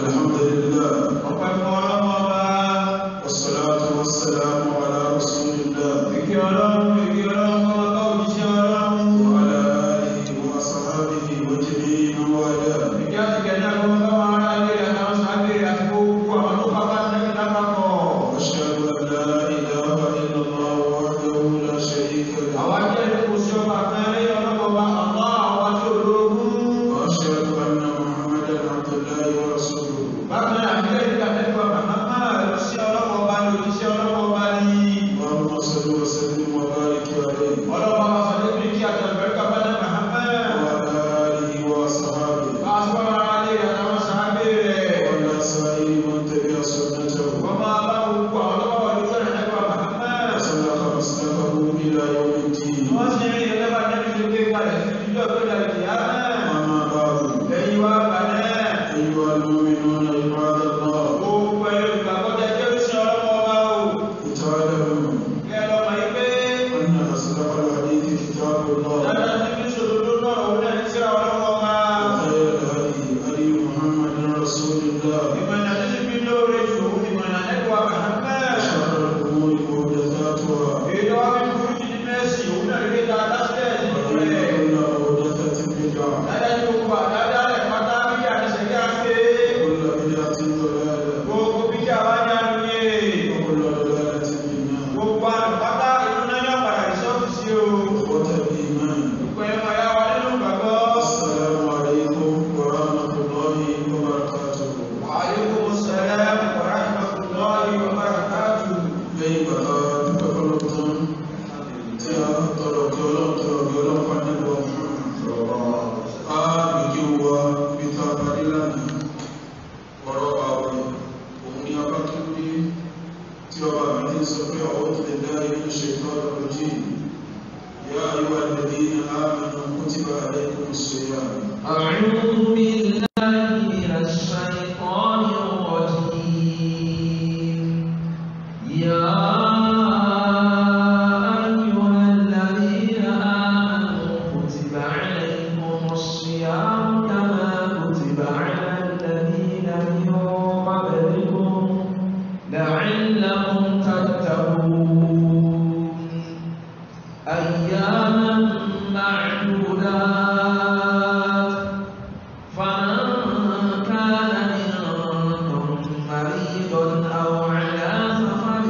الحمد لله والصلاة والسلام على رسول الله وعلى آله وأصحابه وجميع من والاه وأشهد أن لا إله إلا الله وحده لا شريك له وأشهد أن محمدا عبد الله ورسوله اللهم صل وسلم وبارك عليه وعلى آله وأصحابه وعلى سائر من تبع سنته وسلك مسلكه إلى يوم الدين أما بعد أيها المؤمنون عباد الله تعلمون أن أصدق الحديث كتاب الله وخير الهدي هدي محمد رسول الله وشر الأمور محدثاتها وكل محدثة بدعة وكل بدعة ضلالة وكل ضلالة في النار إخوة الإيمان السلام عليكم ورحمة الله وبركاته lẹ́yìn bàbá dúpẹ́ fọlọ́tán tí a tọrọ kí ọlọ́run pàdébọ̀ a gbèjì wa bí ta parí lánàá ọ̀rọ̀ àwẹ̀ òun ni a bá kí wí tí ọba mi ti sọ pé àwọn òfin dáa inú ṣe tọ́rọ lójí yá ayúwà lẹ́dí ní àmàna kutiba alaykumus siyam أعوذ بالله من الشيطان الرجيم يا أيها الذين آمنوا كتب عليكم الصيام كما كتب على الذين من قبلكم لعلكم تتقون أياما معدودات فمن كان منكم مريضا أو على سفر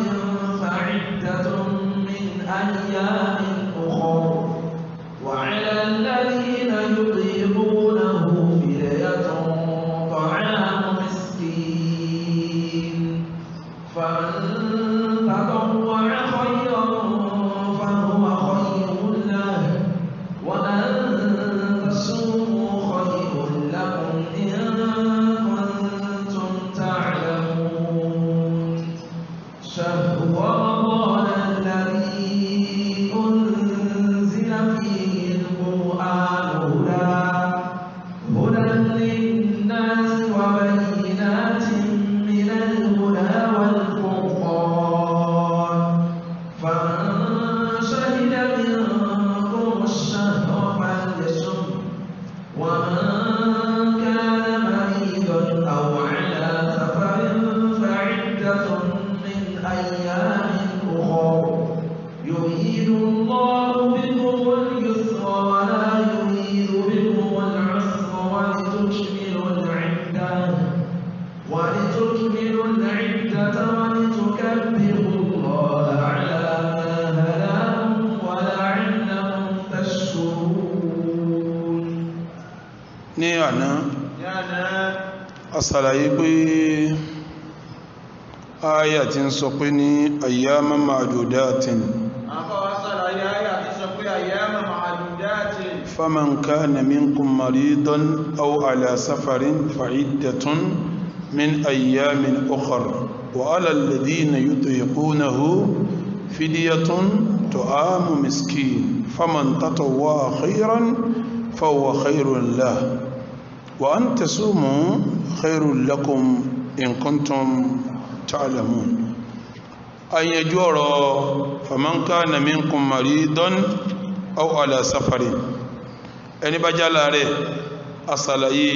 فعدة من أيام أخر وعلى الذين يطيقونه فدية طعام مسكين فمن تطوع خيرا فهو خير له وأن تصوموا خير لكم إن كنتم تعلمون شهر رمضان الذي أنزل فيه القرآن هدى للناس وبينات من الهدى والفرقان فمن شهد منكم الشهر فليصم ومن كان مريضا أو على سفر فعدة من أيام أخر يريد الله بكم اليسر ولا يريد بكم العسر ولتكملوا العدة ولتكبروا الله على ما هداكم ولعلكم تشكرون. ní àná asàlàyé pé ááyà tí ń sọ pé ní ayyaman ma'dudatin faman kana minkum maridan aw ala safarin fa'iddatun min ayyamin ukhar wa ala alladhina yutiqunahu fidyatun ta'amu miskin faman tatawwa'a khayran fahuwa khayrun lahu wa an tasumu khayrun lakum in kuntum ta'lamun. ayanjú ọ̀rọ̀ faman kana minkum maridan aw ala safarin ẹni bá jálá rẹ̀ asàlàyé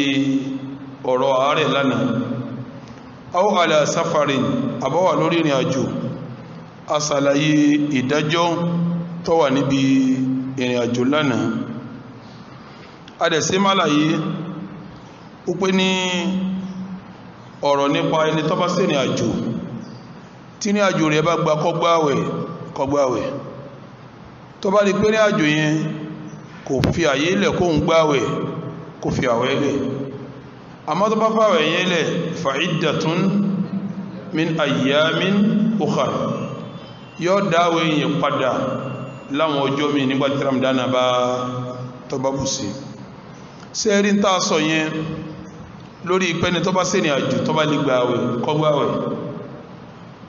ọ̀rọ̀ àárẹ̀ lánàá aw ala safarin àbáwà lórí ìrìn àjò asàlàyé ìdájọ́ tó wà níbi ìrìn àjò lánàá adẹ̀sí málàyé ó pé ní ọ̀rọ̀ nípa ẹni tó bá ṣèrìn àjò tí ní àjò rẹ̀ bá gba kọ́gbáwẹ̀ tó bá rí pé ní àjò yẹn kò fi àyè ilẹ̀ kó ń gbáwẹ̀ kò fi àwẹ̀ ilẹ̀ àmọ́ tó bá fàwẹ̀ yẹn lẹ̀ fa'iddatun min ayyamin ukhar yóò dáwẹ̀ yẹn padà láwọn ọjọ́ mi nígbàtí Ramadan bá tó bá bù sí sẹ́rí ń tàà sọ yẹn lórí ìpẹ́ni tó bá ṣèrìn àjò tó bá lè gbààwẹ̀ kọ́gbààwẹ̀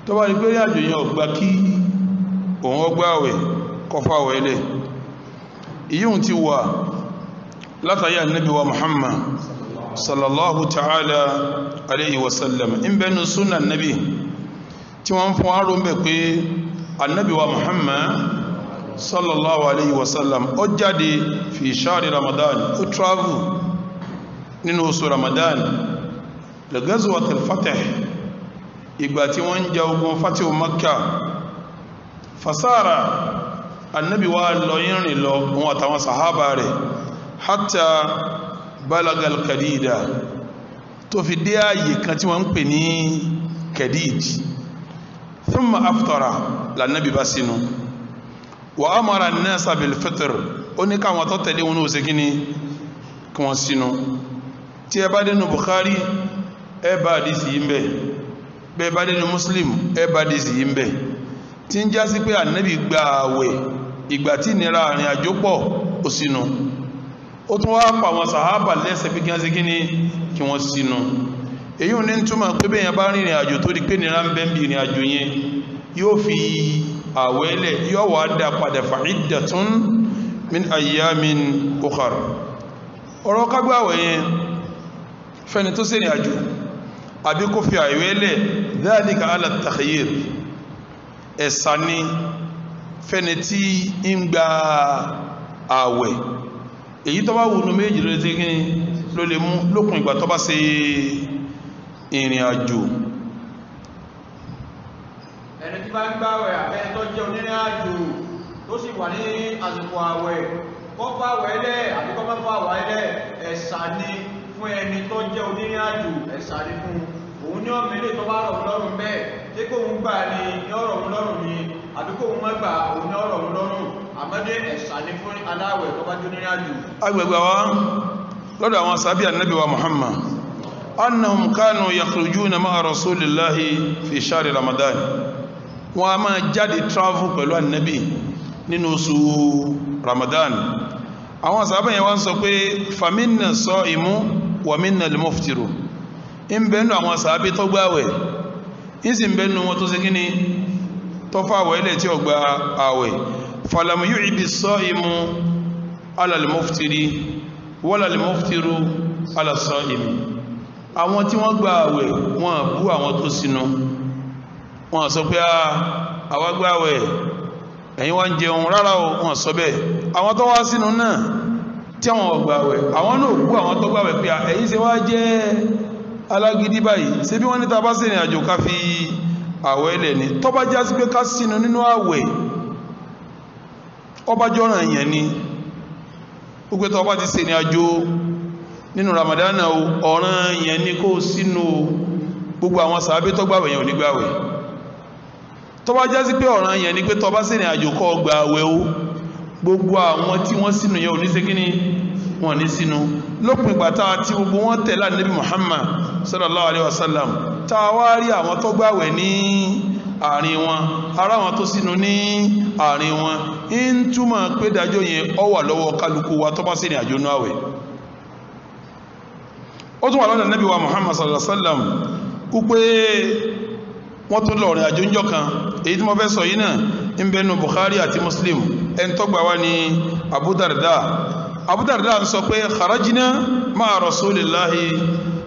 tó bá rí pé ní àjò yẹn ọgbà kí òun ọgbààwẹ̀ kọfàwẹ̀ lẹ̀ ìyíhun ti wà látàyà Ànábì wa Muhammad sallallahu ta'ala alayhi wa sallam in bẹnu súnà Ànábì tí wọ́n fún àrò ń bẹ̀ pé Ànábì wa Muhammad sallallahu alayhi wa sallam ó jáde fi shahri Ramadan ó travel nínú oṣù Ramadan li ghazwat al-Fath ìgbà tí wọ́n ń jà ogun Fatihu Makkah fasara Ànábì wa lọ yìnrìn lọ wọn àtàwọn sàhábà rẹ̀ hatta balagal Kadida tó fi dé ààyè kan tí wọ́n ń pè ní Kadid thumma aftara l'Ànábì bá sínú wa amara an-nasa bil fitr ó ní káwọn tó tẹ̀lé wọn ó ṣe kíní kí wọ́n sínú tí ẹ bá dénú Bukhari ẹ bá àdísì yí ń bẹ bẹ́ẹ̀ bá dénú Muslim ẹ bá àdísì yí ń bẹ tí ń já sí pé Ànábì gba àwẹ̀ ìgbà tí ìnira àrìn àjò pọ̀ ó sínú ó tún wá pa àwọn sàhábà lẹ́sẹ̀ pé kí wọ́n ṣe kíní kí wọ́n sínú èyí ò ní túmọ̀ pé bẹ́ẹ̀ yẹn bá rìnrìn àjò tó di pé ìnira ń bẹ ń bí ìrìn àjò yẹn yóò fi àwẹ́lẹ̀ yóò wà dá padà fa'iddatun min ayyamin ukhar ọ̀rọ̀ kágbàwẹ̀ yẹn fẹ́ni tó ṣèrìn àjò àbí kó fi àwẹ́lẹ̀ dhalika ala takhyir ẹ̀sà ní fẹ́ni tí ń gba àwẹ̀ èyí tó bá wùnú méjì ló lè mú lókun ìgbà tó bá ṣe ìrìn àjò ẹni tí bá ń gbààwẹ̀ àbẹ́ni tó jẹ́ onírìn àjò tó sì wà ní àsìkò àwẹ̀ kọ́ fàwẹ̀ lẹ̀ àbí kọ́ má fàwẹ̀ lẹ̀ ẹ̀sà ni fún ẹni tó jẹ́ onírìn àjò ẹ̀sà ni fún òun ní ọmọ ilé tó bá rọ̀ lọ́rùn bẹ́ẹ̀ tí kò ń gbà ní ọ̀rọ̀ lọ́rùn ni àbí kò ń má gbà òun ní ọ̀rọ̀ lọ́rùn àmọ́dé ẹ̀sà ni fún aláwẹ̀ tó bá jẹ́ onírìn àjò. agbègbè wa lọ́dọ̀ àwọn sàbí Ànábì wa Muhammad annahum kanu yakhrujuna ma'a rasulillahi fi shahri Ramadan wọ́n a máa jáde travel pẹ̀lú Ànábì nínú oṣù Ramadan àwọn sàhábà yẹn wọ́n sọ pé faminna sa'imu wa minna al-muftiru in bẹnu àwọn sàhábà tó gbààwẹ̀ in sì bẹnu wọn tó ṣe kíní tó fàwẹ̀ ilẹ̀ tí ó gba àwẹ̀ falam yu'ib as-sa'imu ala al-muftiri wala al-muftiru ala as-sa'imi àwọn tí wọ́n gba àwẹ̀ wọ́n bú àwọn tó sínú wọ́n sọ pé àwa gbààwẹ̀ ẹ̀yin wá ń jẹun rárá o wọ́n sọ bẹ́ẹ̀ àwọn tó wá sínú náà tí àwọn gbààwẹ̀ àwọn náà bú àwọn tó gbààwẹ̀ pé ẹ̀yin ṣe wá jẹ́ alágídí báyìí ṣé bí wọ́n ní ta bá ṣèrìn àjò ká fi àwẹ̀ lẹ̀ ní tó bá já sí pé ká sínú nínú àwẹ̀ ọba jọ́ràn èèyàn ni ó pé tó bá ti ṣèrìn àjò nínú Ramadan ọ̀ràn èèyàn ni kó sínú gbogbo àwọn sàábé tó gbààwẹ̀ yẹn ò ní gbààwẹ̀ tó bá já sí pé ọ̀ràn yẹn ni pé tó bá ṣèrìn àjò kó gba àwẹ̀ o gbogbo àwọn tí wọ́n sínú yẹn ò ní ṣe kíní wọ́n ní sínú lópin ìgbà tá tí gbogbo wọn tẹ̀lé Ànábì Muhammad sallallahu alaihi wasallam tá a wá rí àwọn tó gbààwẹ̀ ní àárín wọn ará wọn tó sínú ní àárín wọn ń túmọ̀ pé dájọ́ yẹn ó wà lọ́wọ́ kálukú wa tó bá ṣèrìn àjò nú àwẹ̀ ó tún wà lọ́dọ̀ Ànábì wa Muhammad sallallahu alaihi wasallam wípé wọ́n tún lọ rìn àjò ńjọ́ kan èyí tí mo fẹ́ sọ yìí náà ń bẹnu Bukhari àti Muslim ẹni tó gbà wá ní Abu Darda ń sọ pé kharajna ma'a rasulillahi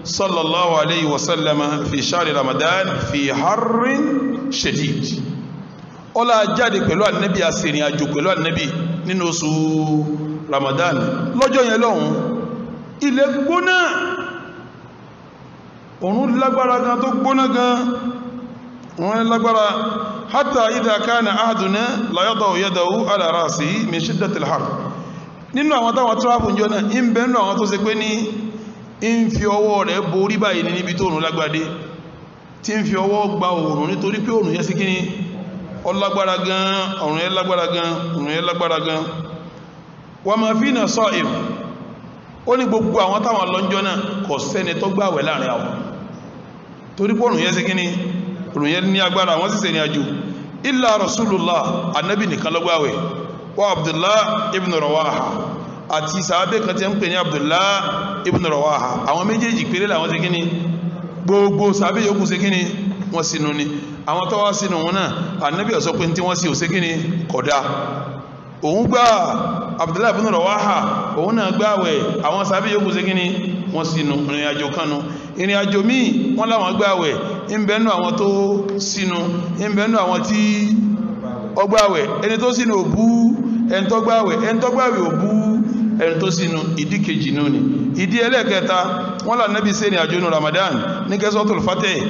sallallahu alayhi wa sallam fi shahri Ramadan fi harrin shadid ó la jáde pẹ̀lú Ànábì àṣìrìn àjò pẹ̀lú Ànábì nínú oṣù Ramadan lọ́jọ́ yẹn lọ́hùn ilẹ̀ gbóná òun lágbára gan tó gbóná gan òun lágbára hatta idha kana ahaduna la yada'u yadahu ala ra'sihi min shiddatil har nínú àwọn táwọn travel jọ náà ń bẹ nínú àwọn tó ṣe pé ní ń fi ọwọ́ rẹ̀ borí báyìí níbi tó òun lágbádé tí ń fi ọwọ́ gba òòrùn nítorí pé òòrùn yẹ sí kíní ọlágbára gan òòrùn yẹ lágbára gan òòrùn yẹ lágbára gan wa ma fina sa'im ó ní gbogbo àwọn táwọn lọ́njọ́ náà kò sẹ́ni tó gbààwẹ̀ láàrin àwọn torí pé òòrùn yẹ sí kíní òòrùn yẹ ní agbára wọ́n sì ṣe ní àjò illa rasulullah annabi nìkan ló gbààwẹ̀ wa abdullah ibn rawaha àti sàábẹ́ kan tí ń pè ní abdullah ibn rawaha àwọn méjèèjì péré làwọn ṣe kíní gbogbo sàábẹ́ yòókù ṣe kíní wọ́n sínú ni àwọn tó wá sínú wọn náà annabi ó sọ pé tí wọ́n sì ò ṣe kíní kódà òun gbà abdullah ibn rawaha òun náà gbààwẹ̀ àwọn sàábẹ́ yòókù ṣe kíní wọ́n sínú ìrìn àjò kanu ìrìn àjò míì wọ́n láwọn gbààwẹ̀ ń bẹ nínú àwọn tó sínú ń bẹ nínú àwọn tí ó gbààwẹ̀ ẹni tó sínú ò bú ẹni tó gbààwẹ̀ ẹni tó gbààwẹ̀ ò bú ẹni tó sínú ìdí kejì nù ni ìdí ẹlẹ́ẹ̀kẹta wọ́n là nábì ṣe ní àjò inú Ramadan ní Ghazwatul Fatih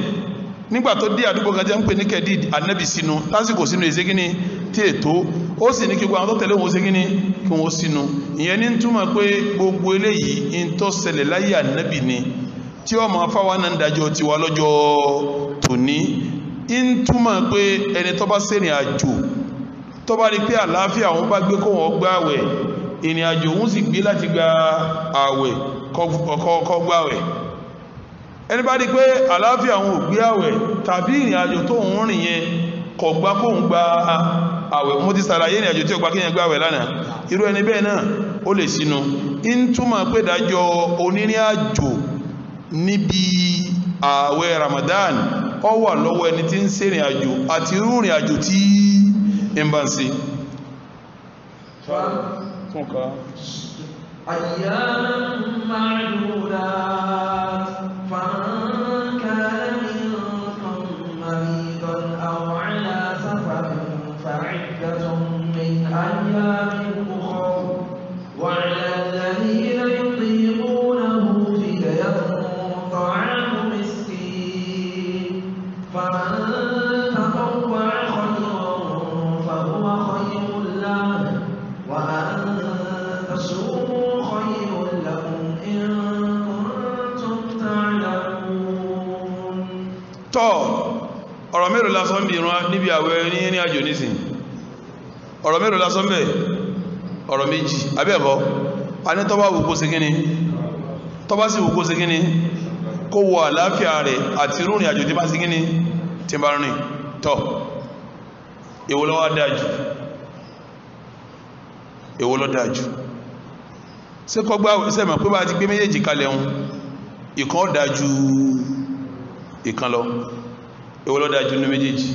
nígbà tó dé àdúgbò kan jẹ́ ń pè ní Kedid ànábì sínú lásìkò sínú ìségíní tí ètò ó sì ní kí gbogbo àwọn tó tẹ̀lé wọn ségíní kí wọ́n sínú ìyẹn ní túmọ̀ pé gbogbo eléyìí ń tó ṣẹlẹ̀ láyé ànábì ni tí ó máa fáwọn náà ń dájọ́ tiwa lọ́jọ́ tòní ń túmọ̀ pé ẹni tó bá ṣèrìn àjò tó bá rí pé àlàáfíà òun bá gbé kó wọn gbààwẹ̀ ìrìn àjò òun sì gbé láti gba àwẹ̀ kó gbààwẹ̀ ẹni bá rí pé àlàáfíà òun ò gbé àwẹ̀ tàbí ìrìn àjò tó ń rìn yẹn kò gbà kó ń gba àwẹ̀ mo ti ṣàlàyé ìrìn àjò tí ó gbà kéèyàn gba àwẹ̀ lánàá irú ẹni bẹ́ẹ̀ náà ó lè sínú ń túmọ̀ pé dájọ́ onírìn àjò níbi àwẹ̀ Ramadan ó wà lọ́wọ́ ẹni tí ń ṣèrìn àjò àti irú ìrìn àjò tí ń bá ń ṣe. أياما معدودات فمن كان منكم مريضا أو على سفر فعدة من أيام أخر وعلى الذين يطيقونه فدية طعام مسكين فمن تطوع خيرا فهو خير له وأن تصوموا خير لكم إن كنتم تعلمون. ọ̀rọ̀ mélòó lásán bí ìran níbi àwẹ̀ ní àjò nísìn ọ̀rọ̀ mélòó lásán bẹ̀ ọ̀rọ̀ méjì abẹ́ẹ̀kọ́ a ní tọ́bá wù kó ṣe kíní tọ́bá sì wù kó ṣe kíní kó wọ àlàáfíà rẹ̀ àti rúrìn àjò tí bá sí kíní tí bá rìn tọ́ èwo ló wá dájú èwo ló dájú ṣé kọ́ gbá sẹ́mọ̀ pé bá ti gbé méjèèjì kalẹ̀ hun ìkan dájú ìkan lọ èwo ló dájú ní méjèèjì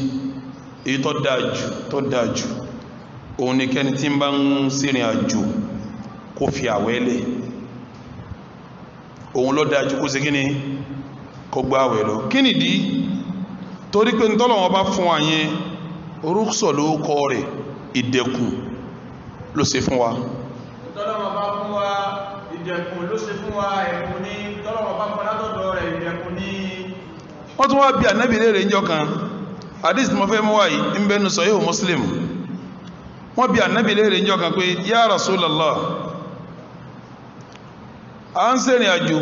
èyí tó dájú òun ni kẹ́ni tí ń bá ń ṣèrìn àjò kó fi àwẹ́lẹ̀ òun ló dájú kó ṣe kí ni kó gbá àwẹ̀ lọ kí nìdí torí pé ní tọ́lọ̀ wọn bá fún wa yẹn rúksọ̀ ló kọ́ rẹ̀ ìdẹ̀kùn ló ṣe fún wa tọ́lọ́wọ́ bá fún wa ìdẹ̀kùn ló ṣe fún wa ẹ̀kùn ní tọ́lọ́wọ́ bá fún látọ̀dọ̀ rẹ̀ ìdẹ̀kùn ní. wọ́n tún wá bí ànábì léèrè ńjọ́ kan hadith tí mo fẹ́ mú wáyé ń bẹnu Sahih Muslim wọ́n bí ànábì léèrè ńjọ́ kan pé ya Rasulallah à ń ṣèrìn àjò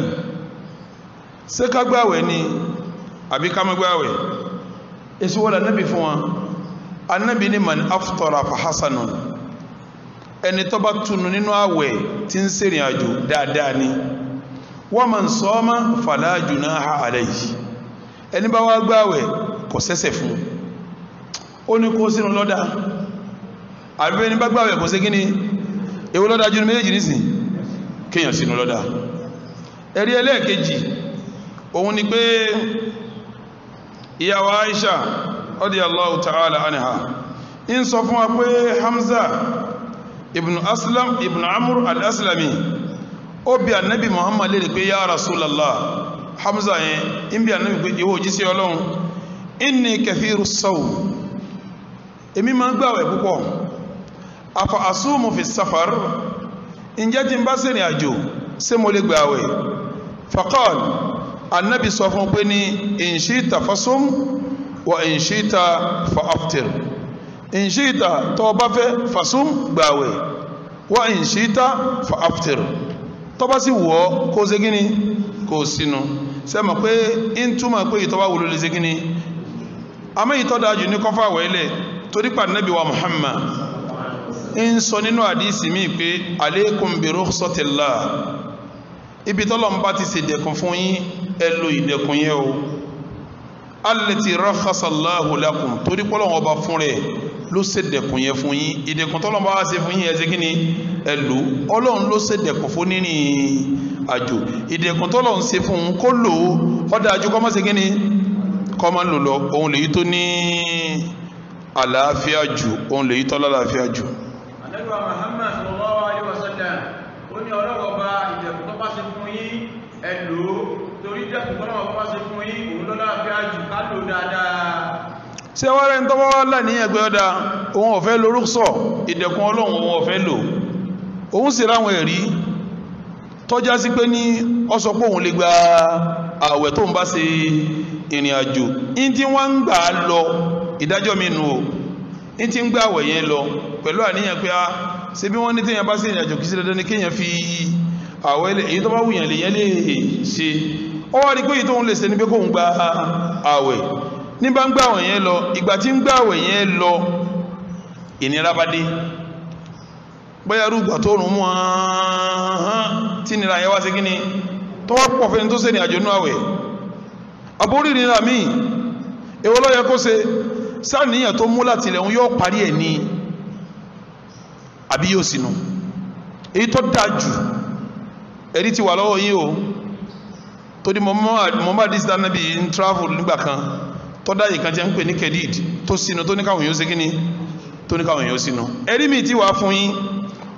ṣé ká gbààwẹ̀ ni àbí ká má gbààwẹ̀ èsì wọ́n ànábì fún wa ànábì ní man aftara fa hasanun ẹni tó bá túnú nínú àwẹ̀ tí ń ṣèrìn àjò dáadáa ni wa man sọ́ọ́mà fala junaha alayhi ẹni bá wá gbààwẹ̀ kò sẹ́sẹ̀ fún ó ní kó sínú lọ́dá àbí ẹni bá gbààwẹ̀ kò sí kí ni èwo lọ́dá jù ní méjèèjì nísìn kíyàn sínú lọ́dá ẹ̀rí ẹlẹ́ẹ̀kejì òun ni pé ìyàwó Aisha radiyallahu ta'ala anha ń sọ fún wa pé Hamza ibn Aslam ibn Amr al-Aslami ó bi annabi Muhammad lè rí pé ya Rasulallah Hamza yẹn ń bi annabi pé ìwọ òjíṣẹ́ Ọlọ́run inni kathiru sawm èmi máa ń gbààwẹ̀ púpọ̀ afa asumu fi safar ǹjẹ́ tí n bá ṣèrìn àjò ṣé mo lè gbààwẹ̀ faqal Ànábì sọ fún pé ní in shi'ta fasum wa in shi'ta fa aftir. In shi'ta tó bá fẹ́ fasum gbààwẹ̀ wa in shi'ta fa aftir. Tó bá sì wọ́ kó ṣe kíni kó sínú. Ṣé mọ̀ pé in túmọ̀ pé ìtọ́ bá wúlò lè ṣe kíni. Àmọ́ ìtọ́ dájú ní kọ́fà wẹ̀lẹ̀ torí pa Ànábì wa Muhammad in sọ nínú àdísì mi pé alaykum bi rukhsatillah. Ibi tọ́lọ́run bá ti ṣe dẹ̀kùn fún yín ẹ lò ìdẹ̀kùn yẹn o. Allati rakhasa Allahu lakum torí pé Ọlọ́run ọba fún rẹ̀ ló ṣe dẹ̀kùn yẹn fún yín. Ìdẹ̀kùn tọ́lọ́run bá wá ṣe fún yín ẹ ṣe kíni ẹ lò. Ọlọ́run ló ṣe dẹ̀kùn fún nínú àjò. Ìdẹ̀kùn tọ́lọ́run ṣe fún un kó lò ó dájú kó má ṣe kíni kó má lò lọ. Òun lèyí tó ní àlàáfíà jù, òun lèyí tó lálàáfíà jù. Ànábì wa Muhammad sallallahu alaihi wasallam ó ní Ọlọ́run ọba ìdẹ̀kùn tó bá ṣe fún yín ẹ lò ó torí ìdẹ̀kùn tó bá ṣe fún yín òun ló lálàáfíà jù ká lò dáadáa. Ṣé wọ́n rẹ̀ ń tọ́wọ́ wá là ní ẹgbẹ́ ọ̀dà òun ọ̀fẹ́ lo rúksọ̀ ìdẹ̀kùn Ọlọ́run òun ọ̀fẹ́ lò òun sì ráwọn ẹ̀rí tọ́já sí pé ní ó sọ pé òun lè gba ààwẹ̀ tó ń bá ṣe ìrìn àjò in tí wọ́n ń gbà lọ ìdájọ́ mi nù o in tí ń gbà ààwẹ̀ yẹn lọ pẹ̀lú àníyàn pé a ṣe bí wọ́n ní téèyàn bá ṣe ìrìn àjò kìí sí dandan ní kéèyàn fi ààwẹ̀ èyí tó bá wùyàn lè yẹn lè ṣe ó wá rí pé èyí tó ń lè ṣe ní pé kó ń gba ààwẹ̀ ní bá ń gbà ààwẹ̀ yẹn lọ ìgbà tí ń gbà ààwẹ̀ yẹn lọ ìnira bá dé bóyá rúgbà tó rùn mú tí nira yẹn wá sí kíní tó wá pọ̀ fẹ́ni tó ṣe ní àjò náà àwẹ̀ àbórí nira míì èwo ló yẹ kó ṣe sáàníyàn tó mú láti ilẹ̀ òun yóò parí ẹ̀ ní àbí yóò sínú èyí tó dáa jù ẹ̀rí ti wà lọ́wọ́ yín o tó ní mọ́mọ́ àdísítà náà bí ń travel nígbà kan tó dáyé kan jẹ́ ń pè ní kedid tó sínú tó ní káwọn yóò ṣe kíní tó ní káwọn yóò sínú ẹ̀rí mi ti wà fún yín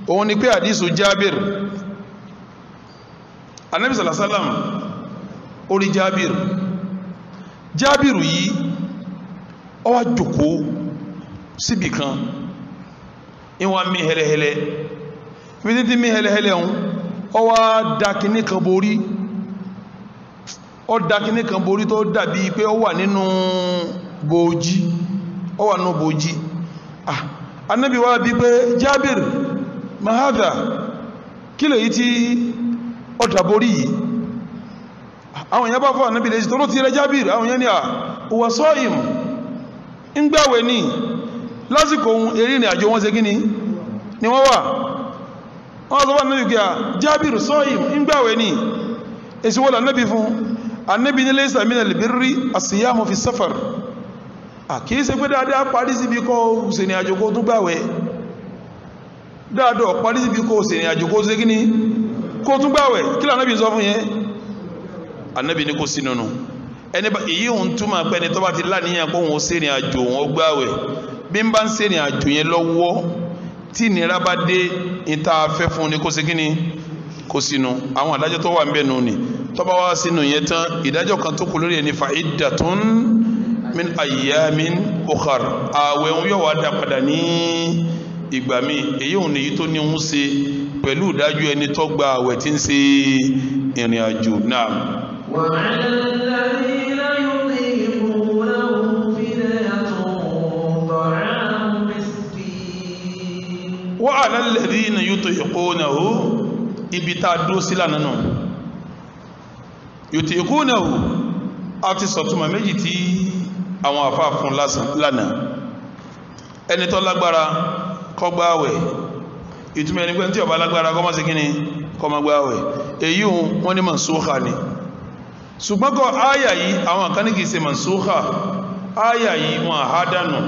òun ni pé àdísù Jábìr Ànábì sàlásálàm orí Jábìr yìí ó wá jókòó síbì kan ìwọ̀n mi hẹ́lẹ́hẹ́lẹ́ ibi títí mi hẹ́lẹ́hẹ́lẹ́ ọ̀hún ó wá dákiní kan borí tó dàbí pé ó wà nínú bòójí Ànábì wá bí pé Jábìr mahadha kí lè yí tí ọ̀dà borí yìí àwọn èèyàn bá fọ́ Ànábì lè ṣe tó ló ti rẹ Jábìr àwọn èèyàn ni à huwa sa'im ń gbàwẹ̀ ní lásìkò ohun eré ìrìn àjò wọn ṣe gíní ni wọ́n wà wọ́n sọ fún Ànábì kí à Jábìr sa'im ń gbàwẹ̀ ní èsì wọ́n Ànábì fún Ànábì ní laysa minal birri as-siyamu fi safar kìí ṣe pé dáadáa parí síbi kọ́ ṣe ní àjò kó tún gbàwẹ̀ dáadọ́ parí síbi kó ṣe ní àjò kó ṣe gíní kó tún gbàwẹ̀ kí l'Ànábì sọ fún yẹn Ànábì ní kó sí nínú ẹni bá èyí òun túmọ̀ pé ẹni tó bá ti láníyàn pé òun ṣe ní àjò òun gbàwẹ̀ bí n bá ń ṣe ní àjò yẹn lọ́wọ́ tí ìnira bá dé ìta afẹ́ fún ni kó ṣe gíní kó sínú àwọn àdájọ́ tó wà ń bẹ̀ nù ni tó bá wá sínú yẹn tán ìdájọ́ kan tó kù lórí ẹni fa'iddatun min ayyamin ukhar àwẹ̀ òun yóò wá dá padà ní ìgbà míì èyí òun nìyí tó ní ń ṣe pẹ̀lú ìdájú ẹni tó gba àwẹ̀ tí ń ṣe ìrìn àjò náà. وعلى الذين يطيقونه فدية طعام مسكين. وعلى الذين يطيقونه ibi tá a dúró sí lánàá náà yutiqunahu àti sọ̀túnmọ̀ méjì tí àwọn àfáà fún lánàá ẹni tó lágbára kó gba àwẹ̀ ìtumọ̀ ẹni pé tí ó bá lágbára kó má ṣe kíni kó má gba àwẹ̀ èyí wọ́n ní mansukha ni ṣùgbọ́n kọ́ áyà yìí àwọn kan ní kìí ṣe mansukha áyà yìí wọn àhádánù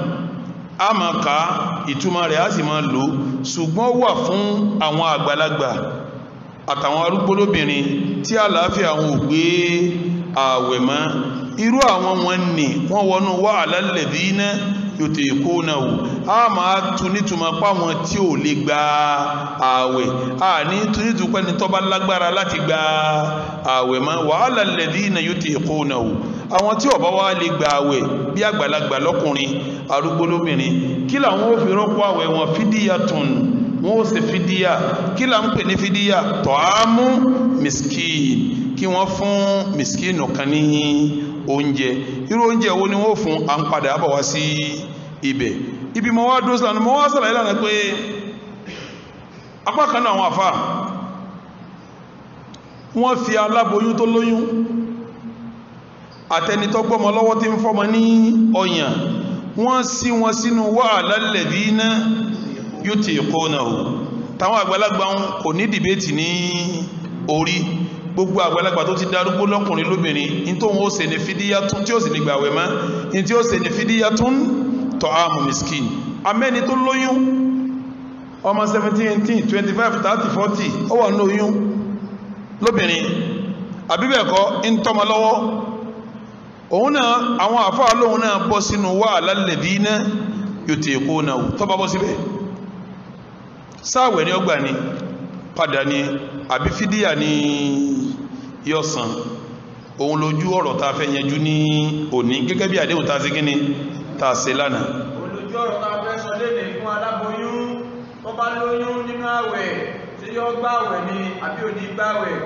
a máa ka ìtumọ̀ rẹ̀ á sì máa lò ṣùgbọ́n wà fún àwọn àgbàlagbà àtàwọn arúgbó lóbìnrin tí àlàáfíà àwọn ò gbé àwẹ̀ mọ́ irú àwọn wọn ni wọ́n wọnú wà alladhina yutiqunahu a máa tún nítumọ̀ páwọn tí ò lè gba àwẹ̀ a ní tún nítumọ̀ ní tó bá lágbára láti gba àwẹ̀ mọ́ wà alladhina yutiqunahu àwọn tí ó bá wá lè gba àwẹ̀ bí àgbàlagbà lọ́kùnrin arúgbó lóbìnrin kí làwọn ó fi rọ́pò àwẹ̀ wọn fídíyàtun wọ́n ó ṣe fídíyà kí là ń pè ní fídíyà tọ́ámú miskin kí wọ́n fún miskinu kan ní oúnjẹ. Irú oúnjẹ wo ni wọ́n fún? À ń padà bọ̀ wá sí ibẹ̀. Ibi mo wá dúró sílànà, mo wá sàlàyé lánàá pé apá kan náà àwọn àfà wọ́n fi aláboyún tó lóyún àtẹnitọ́ gbọ́mọ lọ́wọ́ tí ń fọ́mọ ní ọyàn wọ́n sí wọn sínú wa'ala alladhina yutiqunahu. Táwọn àgbàlagbà kò ní dìbẹ́tì ní orí. Gbogbo àgbàlagbà tó ti darúgbó lọ́kùnrin lóbìnrin in tó wọ́n ó ṣe ní fídíyàtún tí ó sì ní gbàwẹ̀ mọ́, in tí ó ṣe ní fídíyàtún ta'amu miskin. Amẹ́ni tó lóyún ọmọ 17, 18, 25, 30, 40 ó wà ní oyún lóbìnrin àbíbẹ̀ẹ̀kọ́ ń tọ́mọ lọ́wọ́. Òun náà àwọn àfáà lóhun náà bọ́ sínú wa'ala alladhina yutiqunahu. Tó bá bọ́ síbẹ̀ sáàwẹ̀ ni ọgbà ni padà ni àbí fídíà ni yọ̀sán. Òun lójú ọ̀rọ̀ tá a fẹ́ yanjú ní òní gẹ́gẹ́ bí àdéhùn tá a ṣe kíni tá a ṣe lánàá. Olójú ọ̀rọ̀ tá a fẹ́ sọ léde fún aláboyún tó bá lóyún nínú àwẹ̀ tí yóò gbàwẹ̀ ni àbí ò ní gbàwẹ̀,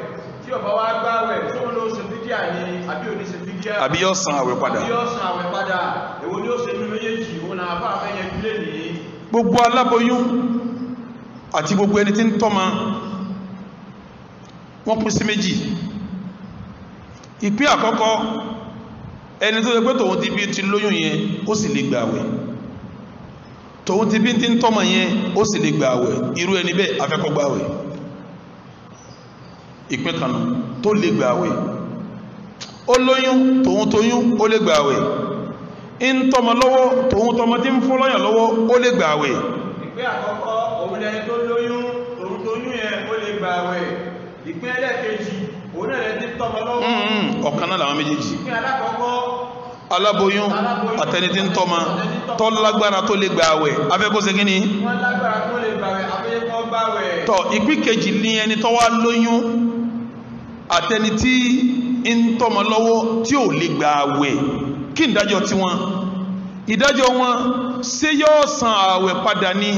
tí ó bá wá gbàwẹ̀ tí ó lọ ṣe fídíà ni àbí ò ní ṣe fídíà, àbí yóò san àwẹ̀ padà. àbí yóò san àwẹ̀ padà. Èwo ni ó ṣe nínú méjèèjì? Òun náà bá fẹ́ yẹn kílé nìyí. Gbogbo aláboyún àti gbogbo ẹni tí ń tọ́mọ wọ́n pín sí méjì. Ìpín àkọ́kọ́ ẹni tó ṣe pé tòun ti bí ti lóyún yẹn ó sì lè gbààwẹ̀, tòun ti bí ti ń tọ́mọ yẹn ó sì lè gbààwẹ̀. Irú ẹni bẹ́ẹ̀ afẹ́kọ́ gbààwẹ̀. Ìpín kan tó lè gbààwẹ̀, ó lóyún tòun tóyún ó lè gbààwẹ̀, ń tọ́mọ lọ́wọ́ tòun tọ́mọ tí ń fún lọ́yàn lọ́wọ́ ó lè gbààwẹ̀. Ìpín àkọ́kọ́ òun lẹni tó lóyún tòun tóyún yẹn ó lè gbààwẹ̀. Ìpín ẹlẹ́ẹ̀kejì òun náà lẹni tí ń tọ́mọ lọ́wọ́. Ọ̀kan náà làwọn méjèèjì. Ìpín alákọ̀ọ́kọ́ aláboyún àtẹni tí ń tọ́mọ tó lágbára tó lè gbààwẹ̀ afẹ́kọ́ ṣe kíni? Wọ́n lágbára tó lè gbààwẹ̀ afẹ́kọ́ gbààwẹ̀. Tọ́ ìpín kejì ní ẹni tó wá lóyún àtẹni tí ń tọ́mọ lọ́wọ́ tí ò lè gbààwẹ̀. Kí ìdájọ́ tí wọn? Ìdájọ́ wọn ṣé yóò san àwẹ̀ padà ní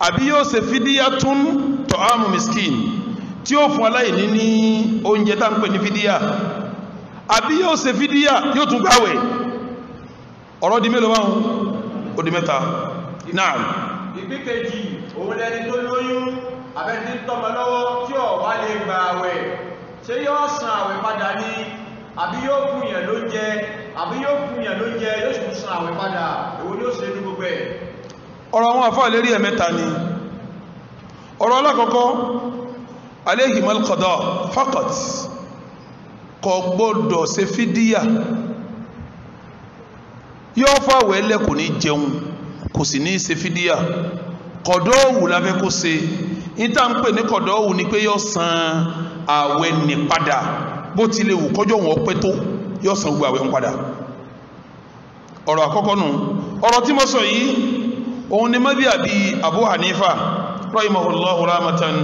àbí yóò ṣe fídíyàtún ta'amu miskin tí ó fún aláìní ní oúnjẹ tá ń pè ní fídíyà, àbí yóò ṣe fídíyà yóò tún gbààwẹ̀. Ọ̀rọ̀ di mélòó báwọn? Ó di mẹ́ta. Náà ìpín kejì òun lẹni tó lóyún àbẹ́ni tí ń tọ́mọ lọ́wọ́ tí ó wá lè gbààwẹ̀, ṣé yóò san àwẹ̀ padà ní àbí yóò fún yẹn lóúnjẹ, àbí yóò fún yẹn lóúnjẹ yóò sì san àwẹ̀ padà? Èwo ni ó ṣe ní gbogbo ẹ̀? ọ̀rọ̀ àwọn àfáà lérí ẹ̀mẹ́ta ni. Ọ̀rọ̀ alákọ̀ọ́kọ́ alayhimal qada faqat, kò gbọ́dọ̀ ṣe fídíyà. Yóò fàwẹ̀ ẹlẹ́ kò ní jẹun kò sì ní ṣe fídíyà. Kọ̀dọ̀ọ̀wù la fẹ́ kó ṣe. Ìta ń pè ní kọ̀dọ̀ọ̀wù ni pé yóò san àwẹ̀ ní padà bó ti lè wù kọjọ́ wọn pẹ́ tó, yóò san gbogbo àwẹ̀ ń padà. Ọ̀rọ̀ àkọ́kọ́ nù. Ọ̀rọ̀ tí mo sọ yìí òun ni madhhabi Abu Hanifa rahimahullahu rahmatan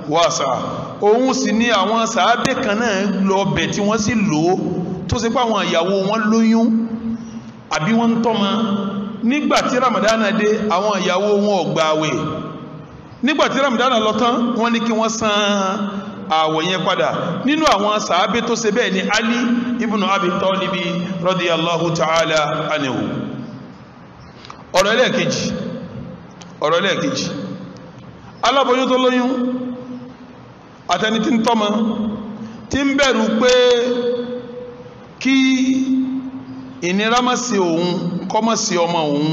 wasi'a. Òun sì ni àwọn sàábé kan náà lọ bẹ̀ tí wọ́n sì lò ó tó ṣe pé àwọn ìyàwó wọn lóyún àbí wọ́n ń tọ́mọ. Nígbàtí Ramadana dé àwọn ìyàwó wọn ò gba àwẹ̀. Nígbàtí Ramadana lọ tán wọ́n ní kí wọ́n san àwẹ̀ yẹn padà. Nínú àwọn sàábé tó ṣe bẹ́ẹ̀ ni Ali ibn Abi Talib radiyallahu ta'ala anhu. Ọ̀rọ̀ ẹlẹ́ẹ̀kejì aláboyún tó lóyún àtẹni tí ń tọ́mọ tí ń bẹ̀rù pé kí ìnira má ṣe òun kọ́ má ṣe ọmọ òun.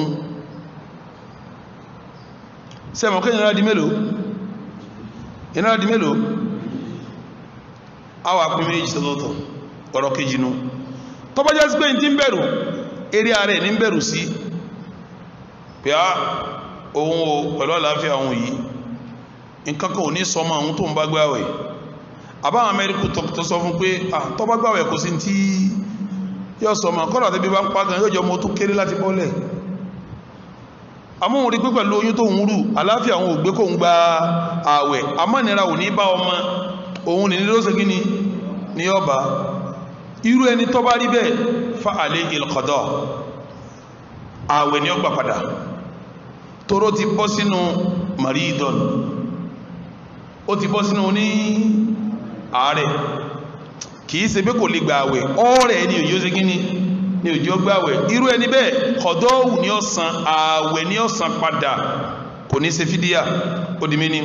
Sẹ́mọ̀ kí ìnira di mélòó? Ìnira di mélòó? Àwọn àpín méjì tọ́tọ̀tọ̀. Ọ̀rọ̀ kejì nù. Tó bá jẹ́ sí pé ní tí ń bẹ̀rù eré ara ẹ̀ ní ń bẹ̀rù sí pé á òun o pẹ̀lú àlàáfíà òun yìí nǹkan kan ò ní sọmọ àwọn tó ń bá gbààwẹ̀. Àbáwọn Amẹ́ríkù tó sọ fún pé tó bá gbààwẹ̀ kò sí tí yóò sọmọ kọ́nà àti bí bá ń pa gan yóò jọ mọ́ tó kéré láti bọ́lẹ̀. Àmọ́ òun rí pé pẹ̀lú oyún tó ń rù àlàáfíà òun ò gbé kó ń gba ààwẹ̀, amánira ò ní bá ọmọ òun ní ló ṣe kíni ní ọba. Irú ẹni tó bá rí bẹ́ẹ̀ fa alayhil qada, ààwẹ̀ ni ó gbà padà tóró ti bọ́ sínú maridon, ó ti bọ́ sínú ní ààrẹ. kìí ṣe pé kò lè gba àwẹ̀ ọ̀rẹ́ ni òjò ṣe kíní ni òjò gba àwẹ̀ irú ẹni bẹ́ẹ̀ kọ̀dọ́wù ni ó san àwẹ̀ ni ó san padà kò ní ṣe fídíà ó di méní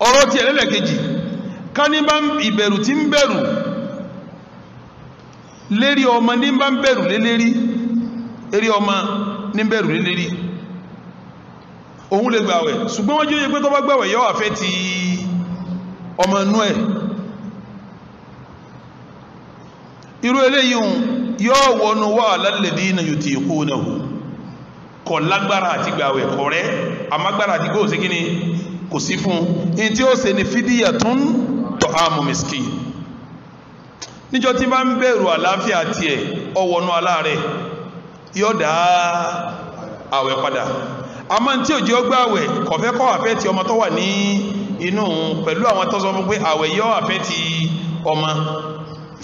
ọ̀rọ̀ tí ẹlẹ́lẹ́kejì ká ní bá ìbẹ̀rù tí ń bẹ̀rù lérí ọmọ ní bá ń bẹ̀rù lélérí eré ọmọ ní bẹ̀rù lélérí òun lè gbàwẹ̀ ṣùgbọ́n wọ́n jẹ́ pé tó bá gbàwẹ̀ yọ́ àfẹ́ ti ọmọ inú ẹ̀ irú eléyìí yọ́ wọnú wà alladhina yutiqunahu kọ̀ lágbára àti gbàwẹ̀ kọ̀rẹ́ àmágbára àti kó sí kíní kò sí fún in tí ó ṣe ní fídíyàtún ta'amu miskin níjọ́ tí bá ń bẹ̀rù àlàáfíà tiẹ̀ ọwọ́nú aláàrẹ̀ yóò dá àwẹ̀ padà àmọ́ tí òjì ó gbàwẹ̀ kọ̀fẹ́ kọ́ àfẹ́ ti ọmọ tó wà ní inú pẹ̀lú àwọn tó sọ fún pé àwẹ̀ yóò àfẹ́ ti ọmọ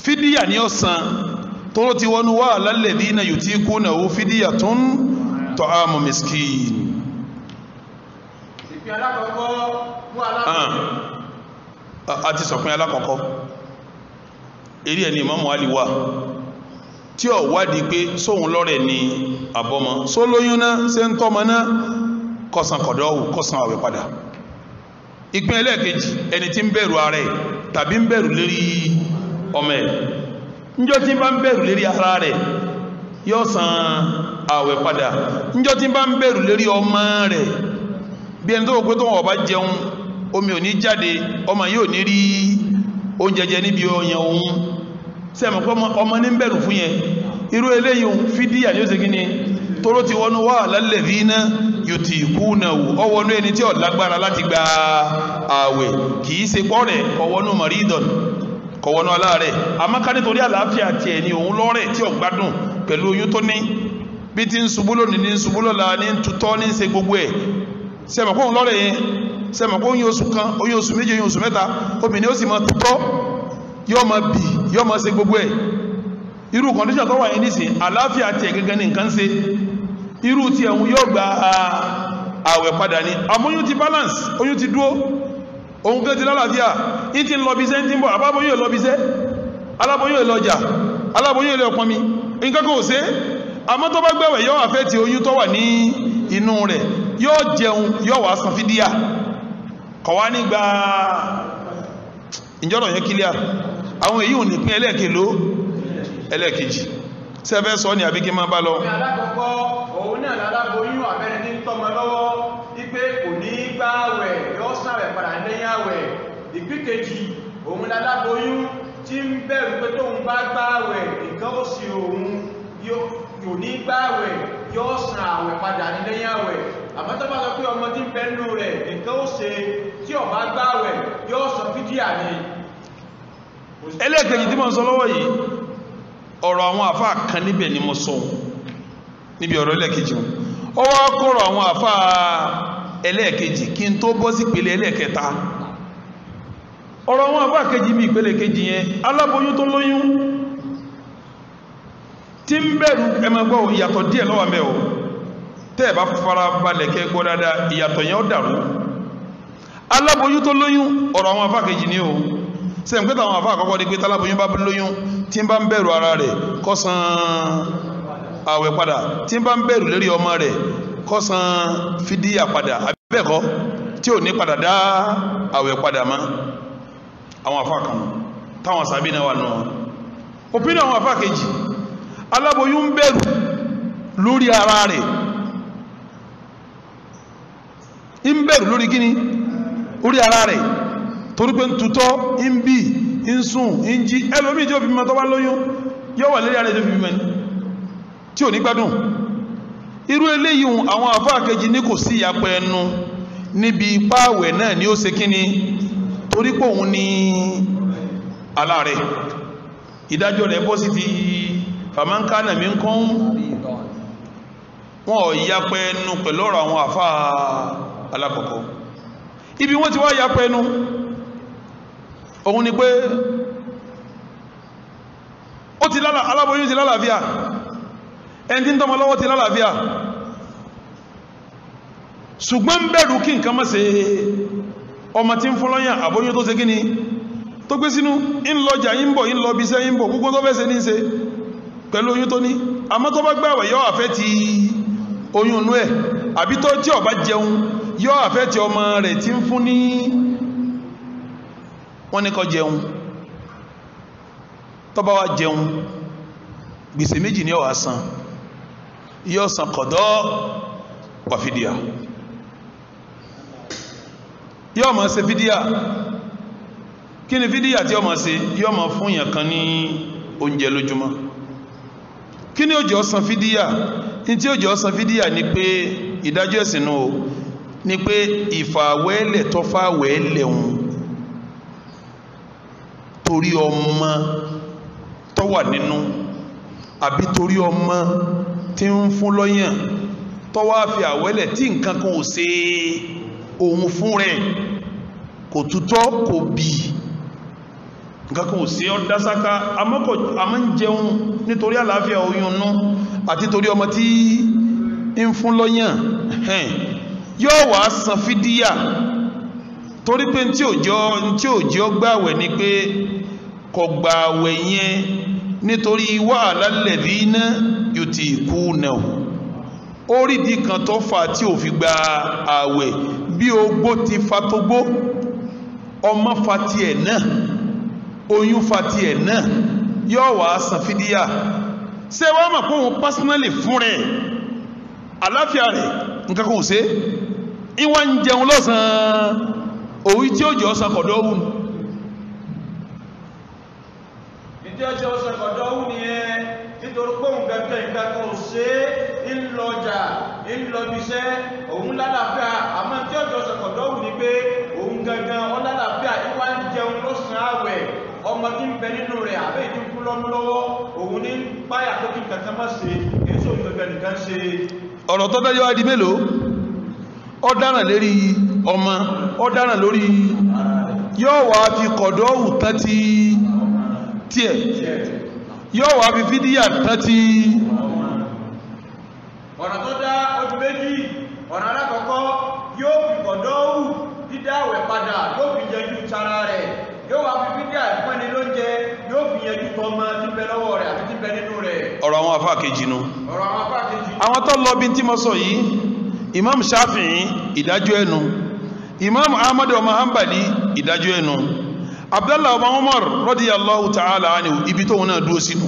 fídíyà ní ọ̀sán tó ti wọnú wà alladhina yutiqunahu fídíyàtún ta'amu miskin ìpín alákọ̀ọ́kọ́ fún alákọ̀ọ́kọ́ a ti sọ̀pín alákọ̀ọ́kọ́ eré ẹni Ìmámù Àlì wà tí ó wádìí pé sóhun lọ́rẹ̀ ni àbọ́mọ só lóyún náà ṣe ń tọ́mọ náà kọsàn kọ̀dọ̀wù kọsàn àwẹ̀ padà ìpín ẹlẹ́ẹ̀kejì ẹni tí ń bẹ̀rù ara ẹ̀ tàbí ń bẹ̀rù lérí ọmọ ẹ̀ níjọ́ tí bá ń bẹ̀rù lérí ara rẹ̀ yóò san àwẹ̀ padà níjọ́ tí bá ń bẹ̀rù lérí ọmọ rẹ̀ bí ẹni tó wò pé tó wọ́n bá jẹun omi ò ní jáde ọmọ yóò ní rí oúnjẹ jẹ níbi ọyàn òun sẹ́mọ̀ pé ọmọ ní bẹ̀rù fún yẹn irú eléyìí fídíà ní ó ṣe kíní tóró ti wọnú wà alladhina yutiqunahu ọwọ́nú ẹni tí ó lágbára láti gba ààwẹ̀ kìí ṣe pọ́rẹ̀ kọwọ́nú maridon kọwọ́nú aláàrẹ̀ àmọ́ká nítorí àlàáfíà tí ẹni òun lọ́rẹ̀ tí ó gbádùn pẹ̀lú oyún tó ní bí ti ń ṣubú lónìí ní ṣubú lọ́la ní tutọ́ ní ṣe gbogbo ẹ̀ sẹ́mọ̀ pé òun lọ́rẹ̀ yẹn sẹ́mọ̀ pé oyún oṣù kan oyún oṣù méjì oyún oṣù mẹ́ta obìnrin ó sì máa tutọ́ yóò máa bì yóò máa ṣe gbogbo ẹ̀ irú kọ̀ndíṣàn tó wà yẹn nísìn àlàáfíà tí ẹ̀ gẹ́gẹ́ ní nǹkan ṣe irú tí ẹ̀hún yóò gba àwẹ̀ padà ní àmóyún ti balance oyún ti dúó ohun gẹ́ ti lálàáfíà ní ti ń lọ bí iṣẹ́ ń ti ń bọ̀ àbábóyún èlọ bí iṣẹ́ aláboyún èlọ ọjà aláboyún èlọ ọpọnmi nǹkan kò ṣe àmọ́ tó bá gbẹ̀wẹ̀ yóò àfẹ́ ti oyún tó wà ní inú rẹ̀ yóò jẹun yóò wá san fídíà kọ̀wá nígbà ìjọ́rọ̀ yẹn kílíà àwọn èyí ò ní pín ẹlẹ́ẹ̀kèló ẹlẹ́ẹ̀kejì sẹ́fẹ́ sọ ní àbíkí máa bá lọ. alákọ̀ọ́kọ́ òun náà láláboyún àbẹ́rẹ́ ní tọ́mọ lọ́wọ́ wípé kò ní gbààwẹ̀ yóò sàwẹ̀ padà lẹ́yìn àwẹ̀ ìpín kejì òun láláboyún tí ń bẹ̀rù pé tóun bá gbààwẹ̀ nǹkan ó sì òun yóò ní gbààwẹ̀ yóò san àwẹ̀ padà lẹ́yìn àwẹ̀ àmọ́ tó bá sọ pé ọmọ tí ń bẹ nínú rẹ̀ nǹkan ó ṣe tí ó bá gbààwẹ̀ yóò san fídíà ni. ẹlẹ́ẹ̀kejì tí mo ń sọ lọ́wọ́ yìí ọ̀rọ̀ àwọn àfá kan níbẹ̀ ni mo sọ níbi ọ̀rọ̀ ẹlẹ́ẹ̀kejì ó wá kọ́rọ̀ àwọn àfá ẹlẹ́ẹ̀kejì kí n tó bọ́ sí ìpele ẹlẹ́ẹ̀kẹta ọ̀rọ̀ àwọn àfá kejì bí ìpele kejì yẹn aláboyún tó lóyún tí ń bẹ̀rù ẹmọgbọ́ ìyàtọ̀ díẹ̀ lọ́wọ́ mẹ́ o tẹ́ ẹ̀ bá fara balẹ̀ kẹ́ gbọ́ dáadáa ìyàtọ̀ yẹn ó dàrú aláboyún tó lóyún ọ̀rọ̀ àwọn àfá kejì ni o sẹ́yìn pé táwọn àfá àkọ́kọ́ di pé táláboyún bá lóyún tí ń bá ń bẹ̀rù ara rẹ̀ kó san àwẹ̀ padà tí ń bá ń bẹ̀rù lérí ọmọ rẹ̀ kó san fídíà padà abẹ́ẹ̀kọ́ tí ò ní padà dá àwẹ̀ padà mọ́ àwọn àfá kan táwọn sàbí náà wà nù wọn òpin àwọn àfá kejì aláboyún ń bẹ̀rù lórí ara rẹ̀ ń bẹ̀rù lórí kíni orí ara rẹ̀ torí pé ń tutọ́ ń bí ń sùn ń jí ẹlòmí tí ó fi mọ́ tó bá lóyún yóò wà lérí ara tó fi mọ́ ní tí ò ní gbádùn irú eléyìí àwọn àfáà kejì ní kò sí ìyapẹ ẹnu níbi páàwẹ̀ náà ni ó ṣe kíni torí pé òun ní aláàrẹ̀ ìdájọ́ rẹ̀ bọ́ sí ti fàmánkánà mi ń kún wọn ò ìyapẹ ẹnu pẹ̀lú ọ̀rọ̀ àwọn àfáà alákọ̀ọ́kọ́ ibi wọ́n ti wá ìyapẹ ẹnu òun ni pé ó ti aláboyún ti lálàáfíà ẹni tí ń tọ́mọ lọ́wọ́ ti lálàáfíà ṣùgbọ́n bẹ̀rù kí nǹkan má ṣe ọmọ tí ń fún lọ́yàn àbóyún tó ṣe kí ni tó gbé sínú ń lọjà ń bọ̀ ń lọ bí iṣẹ́ ń bọ̀ gbogbo tó fẹ́ ṣe ní ṣe pẹ̀lú oyún tó ní àmọ́ tó bá gbààwẹ̀ yóò àfẹ́ ti oyún inú ẹ̀ àbí tó tí ó bá jẹun yóò àfẹ́ ti ọmọ rẹ̀ tí ń fún ní wọ́n ní kó jẹun tó bá wá jẹun gbèsè méjì ní ó wá san yóò san kọ̀dọ́ wà fídíà yóò máa ṣe fídíà kí ni fídíà tí ó máa ṣe yóò máa fún yàn kan ní oúnjẹ lójúmọ́ kí ni ó jẹ́ ó san fídíà ní tí ó jẹ́ ó san fídíà ni pé ìdájọ́ ẹ̀sìn náà ni pé ìfàwẹ́lẹ̀ tó fàwẹ́lẹ̀ òun torí ọmọ tó wà nínú àbí torí ọmọ tí ń fún lọ́yàn tó wá fi àwẹ́lẹ̀ tí nǹkan kan ò ṣe òun fún rẹ̀ kò tútọ́ kò bì nǹkan kan ò ṣe ọ́ dásáká àmọ́ ń jẹun nítorí àlàáfíà oyún nú àti torí ọmọ tí ń fún lọ́yàn yóò wá san fídíà torí pé tí òjò gbàwẹ̀ ni pé kò gbàwẹ̀ yẹn nítorí wàhálà lẹ́dínà yutikūnahu orídìí kan tó fà tí ò fi gba àwẹ̀ bí ogbó ti fa tó gbó ọmọ fa tiẹ̀ náà oyún fa tiẹ̀ náà yóò wá san fídíà ṣé wàá mọ̀ pé òun pásínálì fún rẹ̀ àláfíà rẹ̀ nǹkan kò ṣe ìwà ń jẹun lọ́sàn-án òwú tí ó jẹ́ ọ̀sán kọ̀dọ̀ wù ní. ìdí ọjọ́ ọ̀sán kọ̀dọ̀ wù ní ẹ nítorí pé òun gẹ́gẹ́ nǹkan kan ò ṣe é ń lọjà ń lọbiṣẹ́ òun lálàáfíà àmọ́ tí ọjọ́ ọ̀sán kọ̀dọ̀ wù ní pé òun gẹ́gẹ́ ọlálàáfíà ìwà ń jẹun lọ́sàn-án àwẹ̀ ọmọ tí ń bẹ nínú rẹ̀ àbẹ́ ìdínkù lọ́mú lọ́wọ́ òun ní páyà tó kí nǹkan kan má ṣe èso gẹ́gẹ́ nìkan ṣe. ọ̀rọ̀ tó dájọ́ adi mélòó ó dáràn lérí ọmọ ó dáràn lórí yóò wá fi kọ̀dọ̀ wù tán ti tiẹ̀ yóò wá fi fídíà tán ti. ọ̀nà tó dá ojú méjì ọ̀nà alákọ̀ọ́kọ́ yóò fi kọ̀dọ̀ wù dídá àwẹ̀ padà yóò fi yẹjú tara rẹ̀ yóò wá fi fídíà ìpẹ́ni lóúnjẹ yóò fi yẹjú tọmọ tí bẹ lọ́wọ́ rẹ̀ àti tí bẹ nínú rẹ̀. ọ̀rọ̀ àwọn afá kejì nu. ọ̀rọ̀ àwọn afá kejì. àwọn tó lọ bí tí mo sọ yìí imam shafi'i ìdájọ́ ẹnu imam ahmad ọmọ hanbali ìdájọ́ ẹnu abdallah ọmọ umar radiyallahu ta'ala anhu ibi tóun náà dúró sínú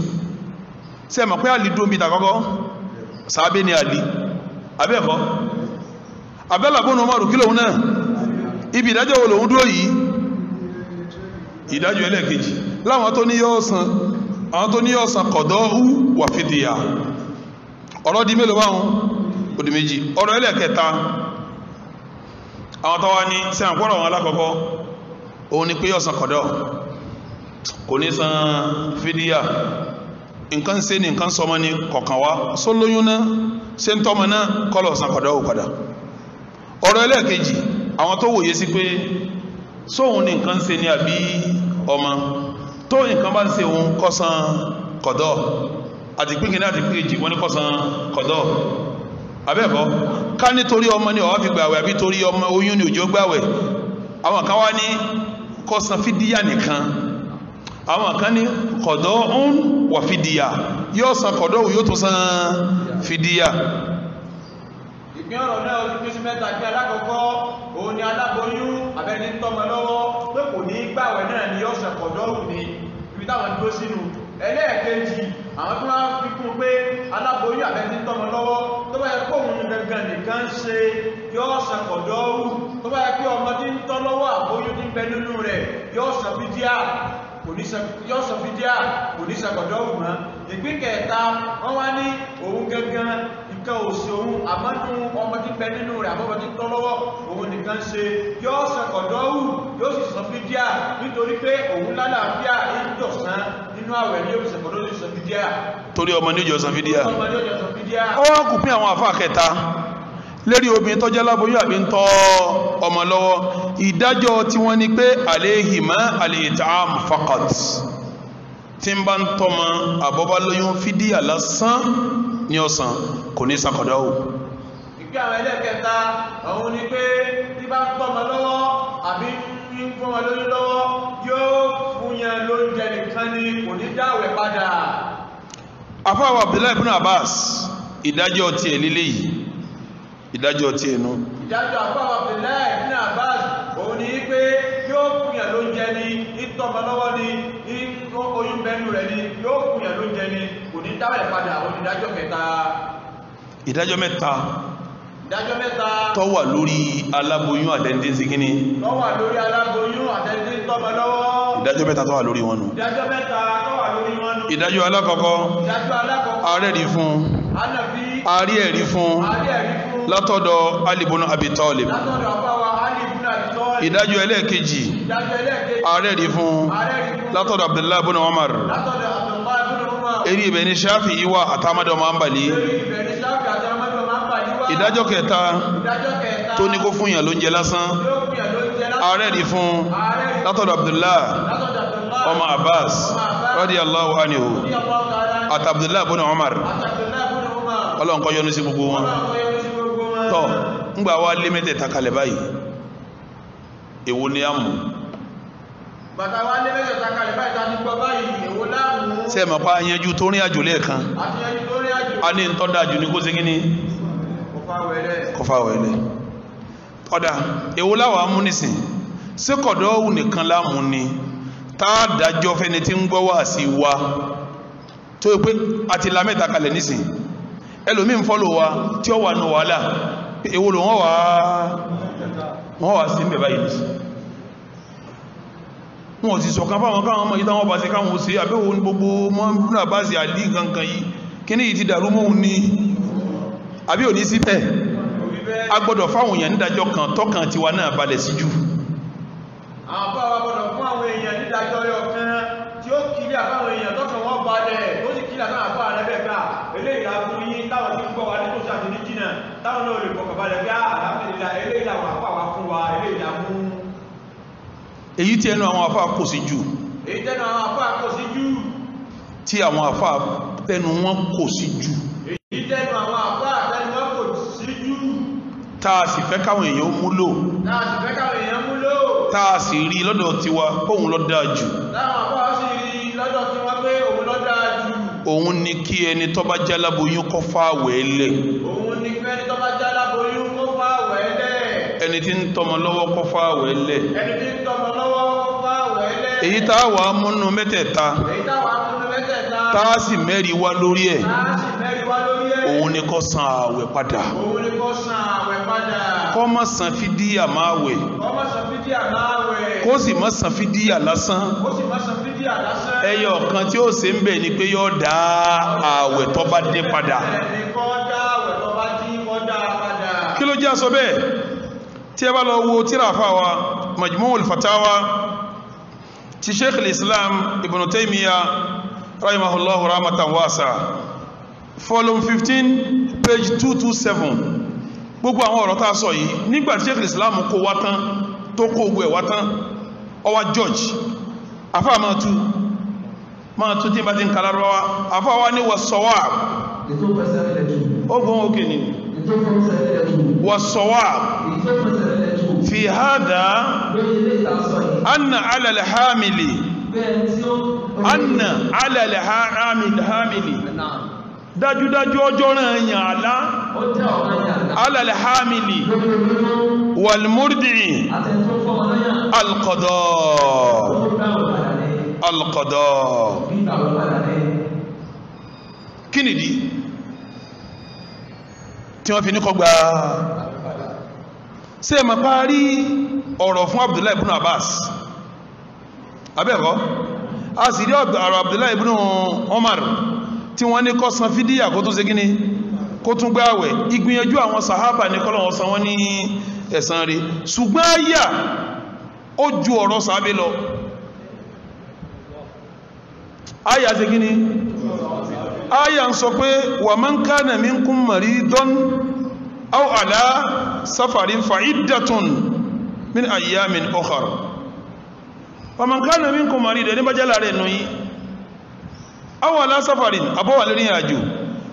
ṣé ẹ mọ̀ pé àlì dúró bí tàkọ́kọ́ sàábé ni àlì abẹ́ẹ̀kọ́ abdallah bọ́nu umar kí lòun náà ibi ìdájọ́ wo lòun dúró yìí ìdájọ́ ẹlẹ́ẹ̀kejì láwọn tó ní yóò san àwọn tó ní yóò san qada'u wa fidya ọ̀rọ̀ di mélòó báwọn ó di méjì ọ̀rọ̀ ẹlẹ́ẹ̀kẹta àwọn tó wá ní sí àpọ̀rọ̀ wọn alákọ̀ọ́kọ́ òun ni pé yóò san qada kò ní san fídíà nǹkan ṣe ní nǹkan sọmọ ní kọ̀kan wá sólóyún náà ṣe ń tọ́mọ náà kọ́lọ̀ san qada ò padà ọ̀rọ̀ ẹlẹ́ẹ̀kejì àwọn tó wòye sí pé sóhun ní nǹkan ṣe ní àbí ọmọ tó nǹkan bá ń ṣe òun kó san qada àti pínkì náà àti pínkì wọ́n ní kó san qada abẹ́ẹ̀kọ́ ká nítorí ọmọ ní ọ̀wá fi gbàwẹ̀ àbí torí ọmọ oyún ní òjò gbàwẹ̀ àwọn kan wá ní kó san fídíà nìkan àwọn kan ní qada'un wa fídíà yóò san qada yóò tún san fídíà. ìpín ọ̀rọ̀ náà ojú pín sí mẹ́ta kí alákọ̀ọ́kọ́ òun ni aláboyún abẹ́ni tọ́mọ lọ́wọ́ pé kò ní gbàwẹ̀ náà ni yóò san qada ní ibi táwọn dúró sínú ẹlẹ́ẹ̀kejì àwọn tó máa fi kún pé aláboyún àbẹ́ni tọ́mọ lọ́wọ́ tó bá yẹ kó òun gangan nìkan ṣe yóò san qada tó bá yẹ kí ọmọ tí ń tọ́ lọ́wọ́ àbóyún tí ń bẹ nínú rẹ̀ yóò san fídíà yóò san fídíà kò ní san qada mọ́. ìpín kẹta wọ́n wá ní òun gangan nǹkan òsì òun àmọ́nú ọmọ tí ń bẹ nínú rẹ̀ àbọ́mọ tí ń tọ́ lọ́wọ́ òun nìkan ṣe yóò san qada yóò sì san fídíà nítorí pé òun lálàáfíà ìjọsán nínú àwẹ̀ ní òfìsẹ̀ qada ní san fídíà torí ọmọ ní òjò san fídíà ó wá kù pín àwọn àfáà kẹta lérí obìnrin tó jẹ́ láboyún àbí ń tọ́ ọmọ lọ́wọ́ ìdájọ́ tí wọ́n ní pé alayhima al-it'am faqat tí ń bá ń tọ́mọ àbọ́bá lóyún fídíà lásán ní ọ̀sán kò ní san qada. ìgbé àwọn ẹlẹ́kẹta òun ni pé tí bá ń tọ́mọ lọ́wọ́ àbí ń fún wọn lóyún lọ́wọ́ yóò dáwẹ̀ padà. Àfáà Abdullahi ibn Abbas ìdájọ́ ti ẹ̀ lílé yìí ìdájọ́ ti ẹnu ìdájọ́ àfáà Abdullahi ibn Abbas òun ni pé yóò fúnyàn ló ń jẹ ní ìtọ́mọ lọ́wọ́ ní oyún bẹ́nu rẹ̀ ní yóò fúnyàn ló ń jẹ ní kò ní dáwẹ̀ padà òun ìdájọ́ kẹta. ìdájọ́ mẹ́ta ìdájọ́ mẹ́ta tó wà lórí aláboyún àtẹ́ndé sí kíní tó wà lórí aláboyún àtẹ́ndé tọ́mọ lọ́wọ́. ìdájọ́ mẹ́ta tó wà lórí wọn nù. ìdájọ́ mẹ́ta tó wà lórí wọn nù. ìdájọ́ alákọ̀ọ́kọ́ ààrẹ rí fún ààrí ẹ̀rí fún látọ̀dọ̀ Ali ibn Abi Talib. ìdájọ́ ẹlẹ́ẹ̀kejì ààrẹ rí fún látọ̀dọ̀ Abdullahi ibn Umar. èrí ibẹ̀ ni Shafi'i wà àtàmádọ̀ máa ń bàlí. ìdájọ́ kẹta tó ní kó fún yàn ló ń jẹ lásán ààrẹ rí fún látọ̀dọ̀ Abdullahi ọmọ Abbas radiyallahu anhu àti Abdullahi ibn Umar Ọlọ́run kó yọ́nú sí gbogbo wọn. tọ́ ńgbà wá lé mẹ́tẹ̀ẹ̀ta kalẹ̀ báyìí èwo ni a mú bàtà wá lé mẹ́tẹ̀ẹ̀ta kalẹ̀ báyìí ta ní gbọ́ báyìí èwo láàmú ṣe mọ̀ pa yanjú tó rí àjò lẹ́ẹ̀kan a ní tọ́dá jù ní kó sí kíní kọfà wẹ̀lẹ̀ ọ̀dá èwo láwà mú nìsìn sí kọ̀dọ̀ nìkan láàmú ni táàdájọ́ fẹ́ni tí ń gbọ́ wà sí wa tó yẹ pé àti la mẹ́ta kalẹ̀ nísìn ẹlòmí ń fọ́lò wa tí ó wà ní wàhálà èwo ló wọ́n wà sí mẹ́bá yìí wọ́n ti sọ̀kan fáwọn káwọn ọmọ ìta wọn bá sí káwọn sí àbẹ́wò ní gbogbo mọ́bùnà bá sí àdí gangan yìí kí ní ìtì dàrú mọ́ ní àbí ò ní sí bẹ́ẹ̀ a gbọ́dọ̀ fáwọn èèyàn nídàjọ́ kan tọ́kàn tiwa náà balẹ̀ sí jù àwọn bá wa gbọ́dọ̀ fún àwọn èèyàn nídàjọ́ yọ kan tí ó kiri àbáwọn èèyàn tọ́kàn wọ́n balẹ̀ ó sì kiri àbáwọn àbá rẹ̀ bẹ́ẹ̀ ká eléyìí la fún yín táwọn tí ń gbọ́ wa ní tó ṣàtì ní jìnnà táwọn náà lè fọkàn balẹ̀ pé àlàáfíà eléyìí làwọn àpá wa fún wa eléyìí la mú. èyí tí ẹnu àwọn àfáà kò sí jù èyí tẹnu àwọn àfáà kò sí jù tí àwọn àfáà tẹnu wọn kò sí jù èyí tẹnu àwọn àfáà tẹnu wọn kò sí jù tá a sì fẹ́ káwọn èèyàn múlò tá a sì rí lọ́dọ̀ tiwa òun ló dáa jù òun ni kí ẹni tó bá jáláboyún kó fààwẹ̀ lẹ̀ ẹni tí ń tọ́mọ lọ́wọ́ kó fààwẹ̀ lẹ̀ èyí tá a wà múnú mẹ́tẹ̀ẹ̀ta tá a sì mẹ́rí wá lórí ẹ̀ òun ni kó san ààwẹ̀ padà kó má san fídíà máa wẹ̀ kó sì má san fídíà lásán ẹyọ kan tí ó ṣe ń bẹ̀ ni pé yóò dá ààwẹ̀ tó bá dé padà kí ló jẹ́ àsọ bẹ́ẹ̀ tí ẹ bá lọ wo tírà fáwa Majmu'ul Fatawa ti Sheikh al-Islam Ibn Taymiyyah rahimahullahu rahmatan wasa volume 15 page 227 gbogbo àwọn ọ̀rọ̀ tá a sọ yìí nígbà tí Sheikh al-Islam kó wá tán tó kó ogun ẹ̀ wá tán ó wá George afá máa tú tí bá ti ń kalárọ́wá afá wá ní was-sawab ogun òkè ni was-sawab fi hada anna ala al-hamili dájúdájú ọjọ́ rán yàn àlá alàlẹ̀ hamili walmurdi alqada kí nìdí tí wọ́n fi ní kọgbà ṣe ma parí ọ̀rọ̀ fún Abdullahi ibn Abbas abẹ́ẹ̀kọ́ a sì rí ọ̀rọ̀ Abdullahi ibn Umar tí wọ́n ní kó san fídíà kó tún ṣe gíní kó tún gbé àwẹ̀ ìgbìyànjú àwọn sàhábà ní kọ́lọ̀wọ́ san wọ́n ní ẹ̀san rí ṣùgbọ́n àyà ó ju ọ̀rọ̀ sàábé lọ àyà ṣe gíní àyà ń sọ pé wa man kana minkum maridan aw ala safarin fa iddatun min ayyamin ukhar wa man kana minkum maridan ní bá jẹ́ láàrẹ̀ nù yí àwọn alásáfàrí àbọ́wà lérí àjò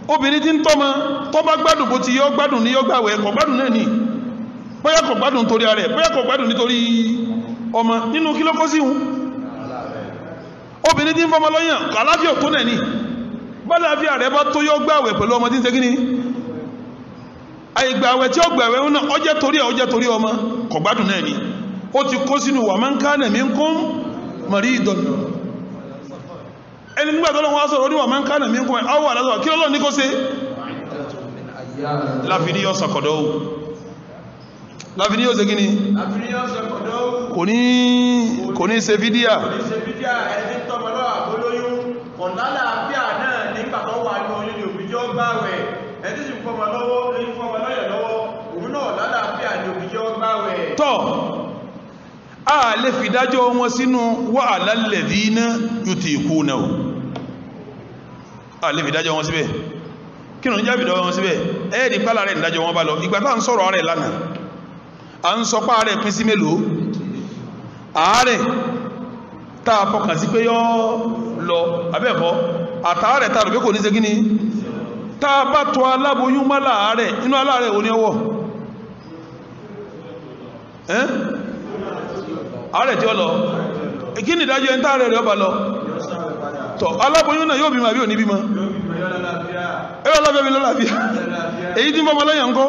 obìnrin tí ń tọ́mọ tó bá gbádùn bó ti yọ gbádùn ní yọgbàwẹ̀ kò gbádùn náà ní bóyá kò gbádùn torí ààrẹ bóyá kò gbádùn nítorí ọmọ nínú kí ló kó sí hun obìnrin tí ń fọmọ lọ́yàn àlàáfíà tó nẹ̀ ní bálàáfíà rẹ̀ bá tó yọ gbàwẹ̀ pẹ̀lú ọmọ tí ń ṣe kíní àìgbàwẹ̀ tí ó gbàwẹ̀ náà ọjẹ́ torí ọmọ kò gbádùn náà ni ó ti kó sínú wa man kana minkum maridun ẹni nígbà tó lọ́wọ́ wá sọ̀rọ̀ oníwà man kana minkum awọ àlásọ̀ kí lọ́lọ́ ní kó ṣe láfidí yọ sọ̀kọ̀dọ̀ láfidí yóò ṣe kíní kò ní ṣe fídíà ẹni tọ́mọlọ́ àgbólóyún ọ̀lálàáfíà náà nígbà tó wà ní orílẹ̀ òbíjọ́ gbáwẹ̀ ẹni sì fọmọ lọ́yẹ̀ lọ́wọ́ òun náà ọ̀lálàáfíà ní òbíjọ́ gbáwẹ̀ tọ́ a lè fi dájọ́ wọn sínú wa alal ladhina yutiqunahu a lè fi dájọ́ wọn síbẹ̀ kí ní jábì dájọ́ wọn síbẹ̀ ẹ́ẹ̀dì pálá rẹ̀ ìdájọ́ wọn bá lọ ìgbà tá ń sọ̀rọ̀ rẹ̀ lánàá a ń sọ pá rẹ̀ pín sí mélòó àárẹ̀ tá a fọkàn sí pé yọ́ lọ abẹ́ẹ̀kọ́ àtàárẹ̀ tá a rò pé kò ní ṣe kí ni tá a bá tọ́ aláboyún má láàárẹ̀ inú aláàrẹ̀ ò ní ọwọ́ àárẹ̀ tí ó lọ kí ni ìdájọ́ ẹni táàrẹ̀ rẹ̀ ọba lọ tọ́ aláboyún náà yóò bímọ àbí ò ní bímọ ẹ̀rọ alábẹ́bí lọ́láfíà èyí tí mọ́mọ́ lọ́yàn ńkọ́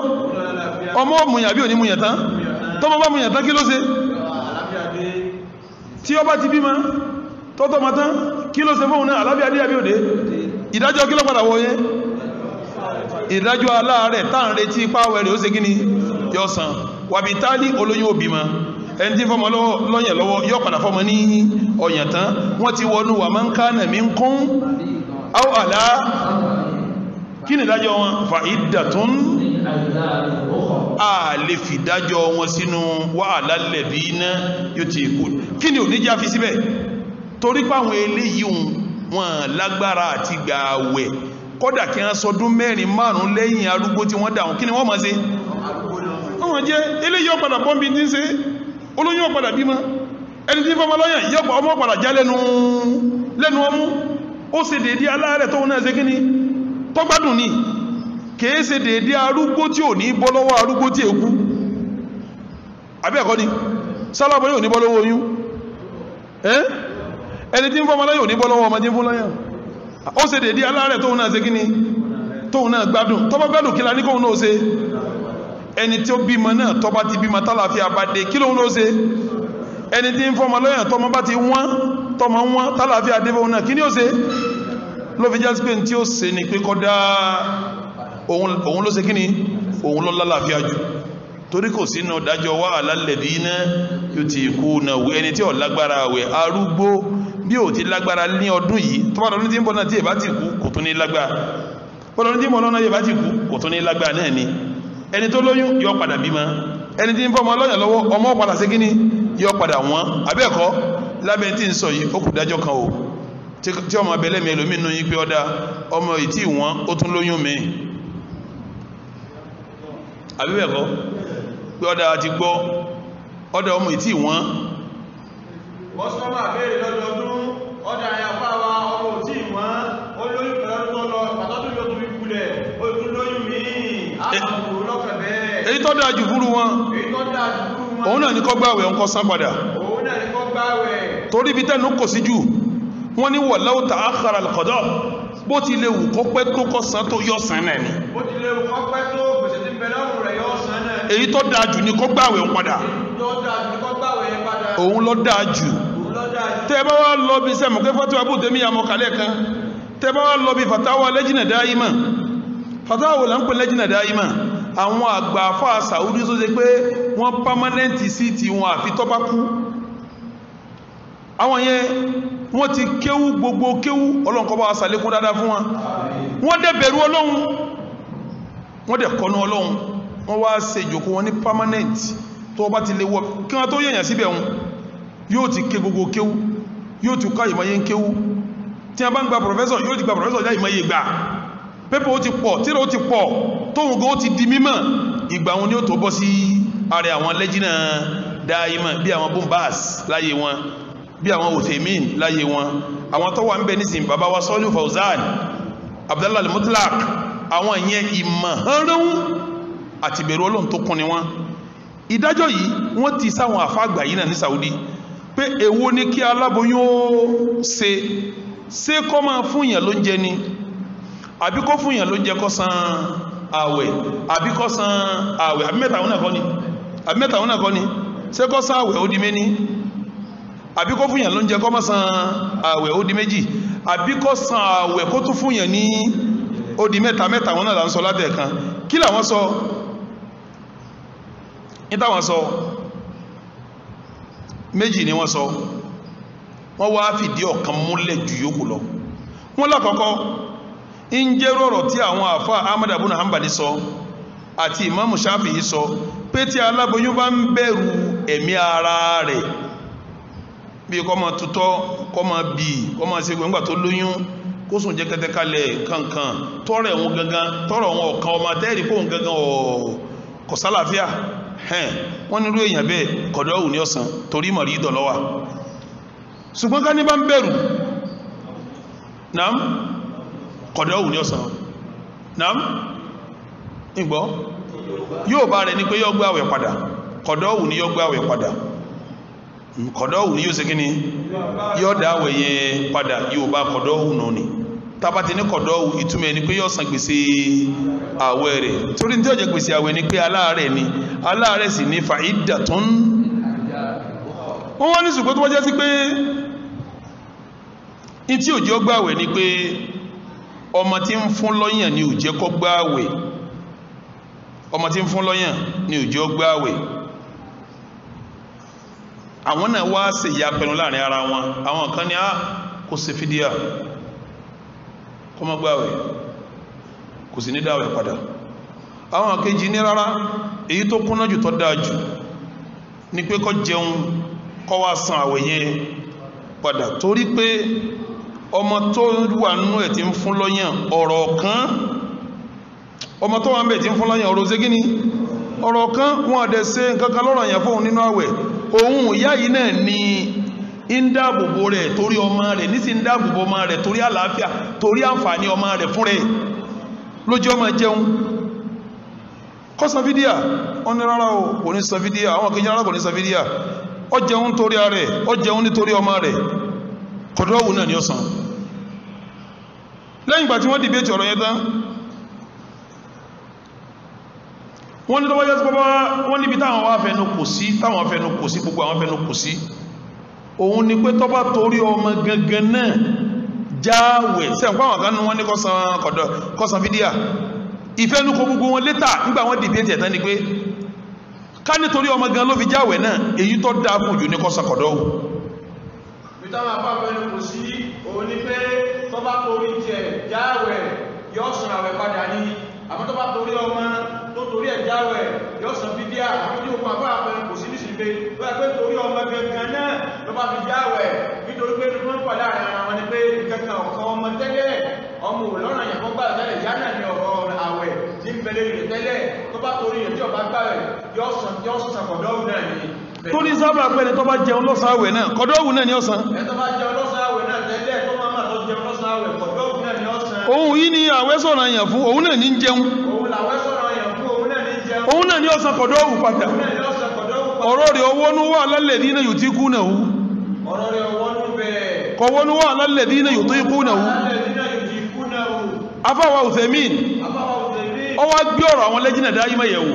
ọmọ mùyàn àbí ò ní mùyàn tán tọ́mọ bá mùyàn tán kí ló ṣe tí ó bá ti bímọ tọ́tọ́ ma tán kí ló ṣe fóun náà àlábíà dé àbí òde ìdájọ́ kí ló padà wọ́ yẹn ìdájọ́ aláàrẹ̀ táà ń retí páwẹ̀ rẹ̀ ó ṣe gíní yọ san wàbí tálí olóyún òbí ma ẹni tí fọmọ lọ́yẹ̀ lọ́wọ́ yọ padà fọmọ ní ọ̀yàn tán wọ́n ti wọnú wà man kana minkum aw ala kí ni ìdájọ́ wọn fa iddatun a lè fi dájọ́ wọn sínú wa ala alladhina yutiqun kí ni oníjà fi síbẹ̀ torí páwọn eléyìí wọn lágbára àti gbààwẹ̀ kódà kí wọ́n sọdún 4-5 lẹ́yìn arúgbó tí wọ́n dáhùn kí ni wọ́n máa ṣe wọ́n jẹ́ eléyìí ọ̀padà bọ́m̀bí tí ń ṣe olóyún ọ̀padà bímọ ẹni tí fọmọ lọ́yàn yọ́pọ̀ ọmọ ọ̀padà já lẹ́nu ọmú ó ṣe dédé aláàrẹ̀ tóun náà ṣe kí ni tọ́gbádùn ni kìí ṣe dédé arúgbó tí ò ní bọ́ lọ́wọ́ arúgbó tí èkú àbí ẹ̀kọ́ ni sálábọ̀ yóò ní bọ́ lọ́wọ́ oyún ẹni tí ń fọmọ lọ́yàn ò ní bọ́ lọ́wọ́ ọmọ tí ń fún lọ́yàn ó ṣe dédé aláàrẹ̀ tóun náà ṣe kí ni tóun náà gbádùn tọ́bá gbádùn kí la ní kóun náà ṣe ẹni tí ó bímọ náà tọ́bá ti bímọ tálàfíà bá dé kí lóun náà ṣe ẹni tí ń fọmọ lọ́yàn tọ́mọ bá ti wọ́n tọ́mọ wọ́n tálàfíà dé bóun náà kí ni ó ṣe ló fi jásí pé tí ó ṣe ni pé kọ́dá òun ló ṣe kí ni òun ló lálàáfíà jù torí kò sínú dájọ́ wa alal ladhina yutiqunahu ẹni tí ó lágbára àwẹ̀ arúgbó bí ò ti lágbára ní ọdún yìí tó bá lọ́dún tí ń bọ̀ náà tí èbá ti kú kò tún ní lágbára bọ́lọ́dún tí ń bọ̀ náà èbá ti kú kò tún ní lágbára náà ni ẹni tó lóyún yọ padà bímọ ẹni tí ń fọmọ lọ́yàn lọ́wọ́ ọmọ padà sí kíní yọ padà wọ́n abẹ́ẹ̀kọ́ lábẹ́ tí ń sọ yìí ó kù dájọ́ kan o tí ọmọ abẹ́lẹ́ mi ẹlòmí nù yí pé ọ̀dà ọmọ ìtì wọ́n ó tún lóyún mi abẹ́ẹ̀kọ́ pé ọ̀dà àti gbọ́ ọ̀dà ọmọ ìtì wọ́n kọ́sọ́mà béèrè lọ́dọọdún ọ̀dà àyàfà wa ọmọ òtí wọ́n ó lóyún pẹ̀lú tó lọ pàtàkì yóò tún fi kulẹ̀ ó tún lóyún míì àtàkùn lọ́kàn bẹ́ẹ̀ èyí tó dáa jù fúrú wọn òun náà ní kó gbààwẹ̀ òun kó san padà torí ibi tẹ́nu kò sí jù wọ́n ní walau ta'akhkhara al-qada bó ti lè wù kó pẹ́ tó kó san tó yọ san náà ni bó ti lè wù kó pẹ́ tó gbèsè tí ń bẹ lọ́rùn rẹ̀ yọ san náà èyí tó dáa jù ní kó gbààwẹ̀ òun padà òun ló dáa jù tẹ́ bá wá lọ bí sẹ́mù pé fọ́tí wà bú tẹ́mí àmọ́ kalẹ̀ kan tẹ́ bá wá lọ bí fatawa lajna daima fatawa là ń pè lajna daima àwọn àgbà àfáà Saudi tó ṣe pé wọ́n pámánẹ́ǹtì sí ti wọn àfi tó bá kú àwọn yẹn wọ́n ti kéwú gbogbo kéwú ọlọ́nkọ́ bá sàlékún dáadáa fún wọn wọ́n dẹ̀ bẹ̀rù ọlọ́run wọ́n dẹ̀ kọ́nú ọlọ́run wọ́n wá ṣe ìjòkó wọn ní pámánẹ́ǹtì tó bá ti lè wọ́ kí wọ́n tó yẹ̀yàn síbẹ̀ wọn yóò ti ké gbogbo kéwú yóò ti ká ìmọ̀ye kéwú tí a bá ń gba pọ̀fẹ́sọ̀ yóò ti gba pọ̀fẹ́sọ̀ já ìmọ̀ye gbà pépè ó ti pọ̀ tíra ó ti pọ̀ tóhun gan ó ti di mímọ̀ ìgbà wọn ni ó tó bọ́ sí ààrẹ àwọn lẹ́jìnà dáìmọ̀ bí àwọn bombas láyé wọn bí àwọn Uthaymin láyé wọn àwọn tó wà ń bẹ nísìn bàbá wa Salihu Fawzan Abdallah al-Mutlaq àwọn ìyẹn ìmọ̀ hánrán àti bẹ̀rù Ọlọ́run tó kún ni wọn ìdájọ́ yìí wọ́n ti sáwọn àfáàgbà yìí náà ní Saudi pé èwo ni kí aláboyún ó ṣe kó máa fún yàn lóúnjẹ ni àbí kó fún yàn lóúnjẹ kó san àwẹ̀ àbí kó san àwẹ̀ àbí mẹ́ta òun náà kọ́ ni ṣé kó san àwẹ̀ ó di méní àbí kó fún yàn lóúnjẹ kó má san àwẹ̀ ó di méjì àbí kó san àwẹ̀ kó tún fún yàn ní ó di mẹ́ta òun náà là ń sọ látẹ̀ẹ̀kan kí làwọn sọ ní táwọn sọ méjì ni wọ́n sọ wọ́n wá fìdí ọ̀kan múlẹ̀ jù yókù lọ wọ́n lákọ̀ọ́kọ́ ń jẹ́ rọ̀rọ̀ tí àwọn àfá Ahmad ibn Hanbali sọ àti Imam Shafi'i sọ pé tí aláboyún bá ń bẹ̀rù ẹ̀mí ara rẹ̀ bí kó máa tutọ́ kó máa bì kó máa ṣe gbẹ̀ngbà tó lóyún kó sùn jẹ́ kẹ́tẹ́kalẹ̀ kankan tọ́rọ̀ ẹ̀wọ̀n gangan tọ́rọ̀ wọn ọ̀kan ọmọ tẹ́rì kóhun gangan kò sálàáfíà wọ́n nírú èèyàn bẹ́ẹ̀ kọ̀dọ̀ òun ní ọ̀sán torí mọ̀rí ìdọ̀lọ́wà ṣùgbọ́n ká ní bá ń bẹ̀rù náà kọ̀dọ̀ òun ní ọ̀sán náà ìgbọ́ yóò bá rẹ̀ ní pé yóò gbé àwẹ̀ padà kọ̀dọ̀ òun ní yóò gbé àwẹ̀ padà kọ̀dọ̀ òun ní yóò ṣe kí ni yóò dá àwẹ̀ yẹn padà yóò bá kọ̀dọ̀ òun náà ni tàbátí ní kọ̀dọ̀ òun ìtumọ̀ ni pé yóò san gbèsè àwẹ̀ rẹ̀ torí tí ó jẹ gbèsè àwẹ̀ ni pé aláàrẹ̀ ni aláàrẹ̀ sì ní fa'idatun wọ́n wá ní ṣùgbọ́n tó wọ́n jẹ́ sí pé in tí ò jẹ́ ọgbà àwẹ̀ ni pé ọmọ tí ń fún lọ́yàn ni ò jẹ́ kó gbà àwẹ̀ ọmọ tí ń fún lọ́yàn ni ò jẹ́ ọgbà àwẹ̀ àwọn náà wá ṣe ìyá pẹ̀lú láàrin ara wọn àwọn kan ní kò ṣe fídíà kó má gbà àwẹ̀ kò sí ní dáwẹ̀ padà àwọn àkejì ní rárá èyí tó kúnná jù tó dáa jù ní pé kó jẹun kó wá san àwẹ̀ yẹn padà torí pé ọmọ tó wà nínú ẹ̀ tí ń fún lọ́yàn ọ̀rọ̀ kan ọmọ tó wà ń bẹ̀ tí ń fún lọ́yàn ọ̀rọ̀ ṣégíní ọ̀rọ̀ kan wọn àdẹ̀ ṣe nǹkan kan lọ́rọ̀ yẹn fóun nínú àwẹ̀ òun ìyá yìí náà ni ń dáàbòbò rẹ̀ torí ọmọ rẹ̀ ní sí ń dáàbòbò ọmọ rẹ̀ torí àlàáfíà torí àǹfààní ọmọ rẹ̀ fún rẹ̀ lójú ọmọ jẹun kọ́ san fídíà wọ́n ní rárá o kò ní san fídíà àwọn kejì rárá kò ní san fídíà ó jẹun torí ara rẹ̀ ó jẹun nítorí ọmọ rẹ̀ kọ̀dọ̀wù náà ni ó san lẹ́yìn ìgbà tí wọ́n dìbẹ́tì ọ̀rọ̀ yẹn tán wọ́n ní tọ́wọ́ jẹ́ sí pọ́pọ́ wọ́n níbi táwọn wá fẹnu kò sí táwọn fẹnu kò sí gbogbo àwọn fẹnu kò sí òun ni pé tọ́bá torí ọmọ gangan náà jáwẹ̀ sẹ́ǹkọ́ àwọn kan wọ́n ní kọ́sàn fídíà ìfẹ́nukọ gbogbo wọn létà nígbà wọ́n dìbẹ́tì ẹ̀tán ni pé ká nítorí ọmọ gan ló fi jáwẹ̀ náà èyí tó dáa fún jù ní kọ́sàn kọ̀dọ̀wù ìtàwọn àpapẹ̀lú kò sí òun ní pé tó bá torí jẹ jáwẹ̀ yóò san àwẹ̀ padà ní àmọ́ tó bá torí ọmọ tó torí ẹ̀ jáwẹ̀ yóò san fídíà àwọn tí ó kọ àpapẹ̀lú kò sí nísìnyí pé tó yẹ pé torí ọmọ gangan náà ló bá fi jáwẹ̀ nítorí pé wọ́n pọ̀ láàrin ara wọn ni pé kankan ọ̀kan ọmọ tẹ́lẹ̀ ọmọ òlọ́rọ̀ yẹn kọ́ gbà tẹ́lẹ̀ ìyá náà ní ọ̀rọ̀ àwẹ̀ tí ń bẹ̀lẹ̀ rẹ̀ tẹ́lẹ̀ tó bá torí rẹ̀ tí ọba gbà rẹ̀ yóò san kọ̀dọ̀wù náà ní tó ní sábà pẹ́ni tó bá jẹun lọ́sàáwẹ̀ náà kọ̀dọ̀wù náà ni ó san òun yìí ni àwẹ̀ sọ̀rọ̀ yàn fún òun náà ní jẹun òun náà ni ó san kọ̀dọ̀wù padà ọ̀rọ̀ rẹ̀ owó ní wà lálẹ̀ dínà yóò tí kú náà kọ̀wọ́ ní wà lálẹ̀ dínà yóò tí kú náà afáwà Uthaymin ọwá gbé ọ̀rọ̀ àwọn lẹ́jìnà dáyímọ̀ yẹ̀wò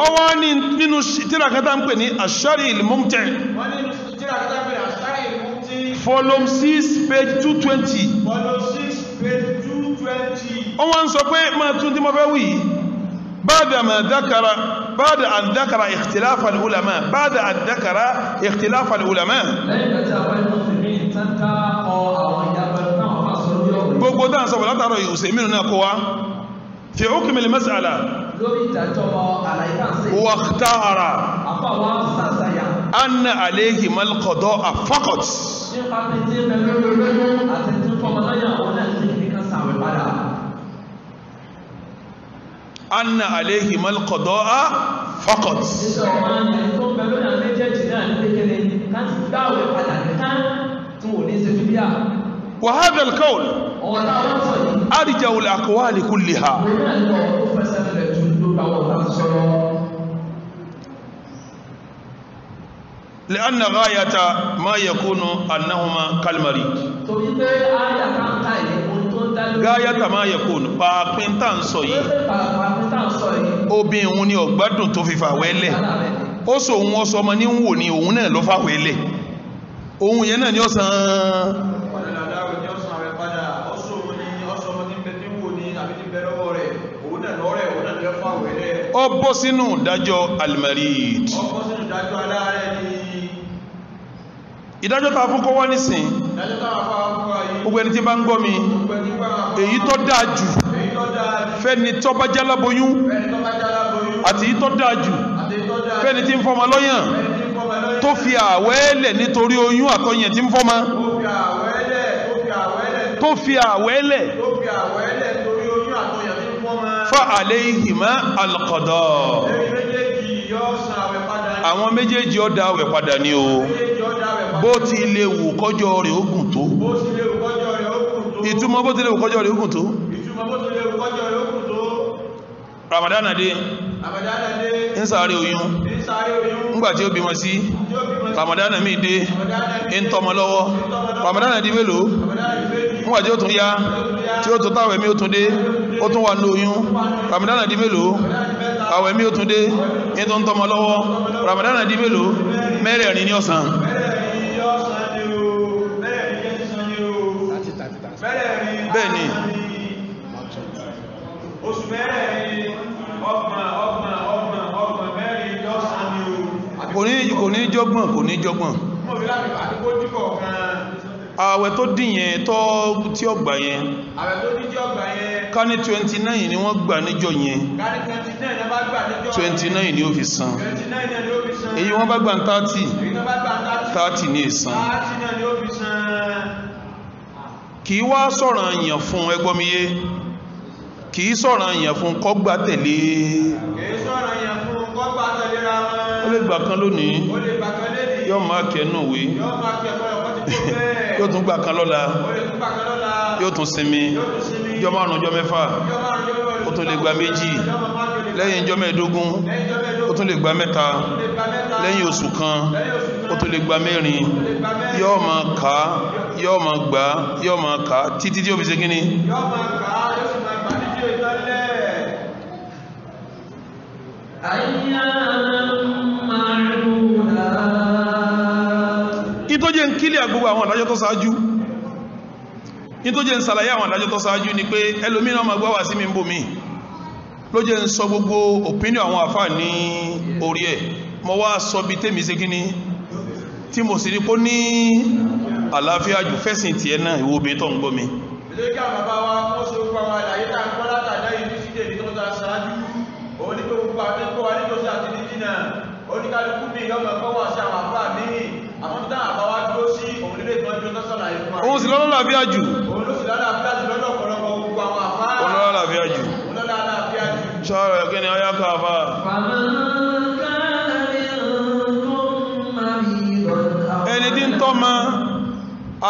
ọwá ní nínú tírakátà ń pè ní Ash-Shari' al-Mumti' volume 6 page 220 ọwá ń sọ pé máa tún tí mo fẹ́ wí بعد أن ذكر اختلاف العلماء gbogbo dáa sọ látàrọ ìhùsèmínú náà kó wá fi hukmi al-mas'ala واختار أن عليهما القضاء فقط أن عليهما القضاء فقط وهذا القول أرجع الأقوال كلها لأن غاية ما يكون أنهما كالمريض غاية ما يكون pàápín tá ń sọ yìí obìnrin òun ni ọ̀gbádùn tó fi fàwẹ́lẹ̀ ó sọ òun ọsọ ọmọ ní ń wò ní òun náà ló fàwẹ́lẹ̀ òun yẹn náà ni ó san ó bọ́ sínú ìdájọ́ almarid ìdájọ́ ta fún kọ́ wá nísìn gbogbo ẹni tí bá ń gbọ́ mi èyí tó dáa jù fẹ́ni tó bá jáláboyún àti èyí tó dáa jù fẹ́ni tí ń fọmọ lọ́yàn tó fi àwẹ́lẹ̀ nítorí oyún àtọyàn tí ń fọmọ tó fi àwẹ́lẹ̀ fa alayhima alqada àwọn méjèèjì ó dá àwẹ̀ padà ní o bó ti lè wù kọjọ́ rẹ̀ ogun tó ìtumọ̀ bó ti lè wù kọjọ́ rẹ̀ ogun tó Ramadana dé ń sáré oyún ńgbàtí ó bímọ sí Ramadana mi dé ń tọmọ lọ́wọ́ Ramadana di mélòó ńgbàtí ó tún yá tí ó tún táwẹ̀ mi ó tún dé ó tún wà ní oyún Ramadana di mélòó àwẹ̀ mi ó tún dé ń tún tọmọ lọ́wọ́ Ramadana di mélòó mẹ́rẹ̀ẹ̀rin ní ọ̀sán bẹ́ẹ̀ni oṣù mẹ́rẹ̀ẹ̀rin ọgbọ̀n mẹ́rin lọ́sàn ni o kò ní jọgbọ̀n àwẹ̀ tó dín yẹn tí ó gbà yẹn ká ní 29 ni wọ́n gbà níjọ yẹn 29 ni ó fi san èyí wọ́n bá gbà 30 ní ìsan kìí wá sọ̀rọ̀ àyàn fún ẹgbọ́miyé kìí sọ̀rọ̀ àyàn fún kọ́gbà tẹ̀lé ó lè gbà kan lónìí yóò máa kẹ́nù wé yóò tún gbà kan lọ́la yóò tún sinmi jọ márùn jọ mẹ́fà ó tún lè gba méjì lẹ́yìn jọ mẹ́ẹ̀dógún ó tún lè gba mẹ́ta lẹ́yìn oṣù kan ó tún lè gba mẹ́rin yóò máa kà á yóò máa gbà á yóò máa kà á títí tí ó fi ṣe kíní ìtọ́jẹ́ ń kílẹ̀ àgbogbo àwọn àdájọ́ tó ṣáájú ìtọ́jẹ́ ń ṣàlàyé àwọn àdájọ́ tó ṣáájú ni pé ẹlòmínà ma gbáwà sí mi ń bò mí ló jẹ́ ń sọ gbogbo opinion àwọn àfà ní orí ẹ̀ mọ́ wá sọ bí tèmi ṣe kíní tí mo sì rí pó ní àlàáfíà jù fẹ́sìn tí ẹ náà ìwòbí tó ń gbọ́ mi oníkálukú bí ìyọ́mọ̀ kọ́ wà sí àwọn àfáà ní àwọn tán àbáwá dúró sí òun nílé ìtọ́jú tó sọ́nà ìfún àwọn òun sì lọ́lọ́ làáfíà jù òun ló sì lọ́lọ́ làáfíà jù lọ́dọ̀ ọ̀pọ̀lọpọ̀ gbogbo àwọn àfáà òun lọ́lọ́ làáfíà jù ṣọ́rọ̀ ẹ̀kẹ́ ni ọyá ká àfáà ẹni tí ń tọ́mọ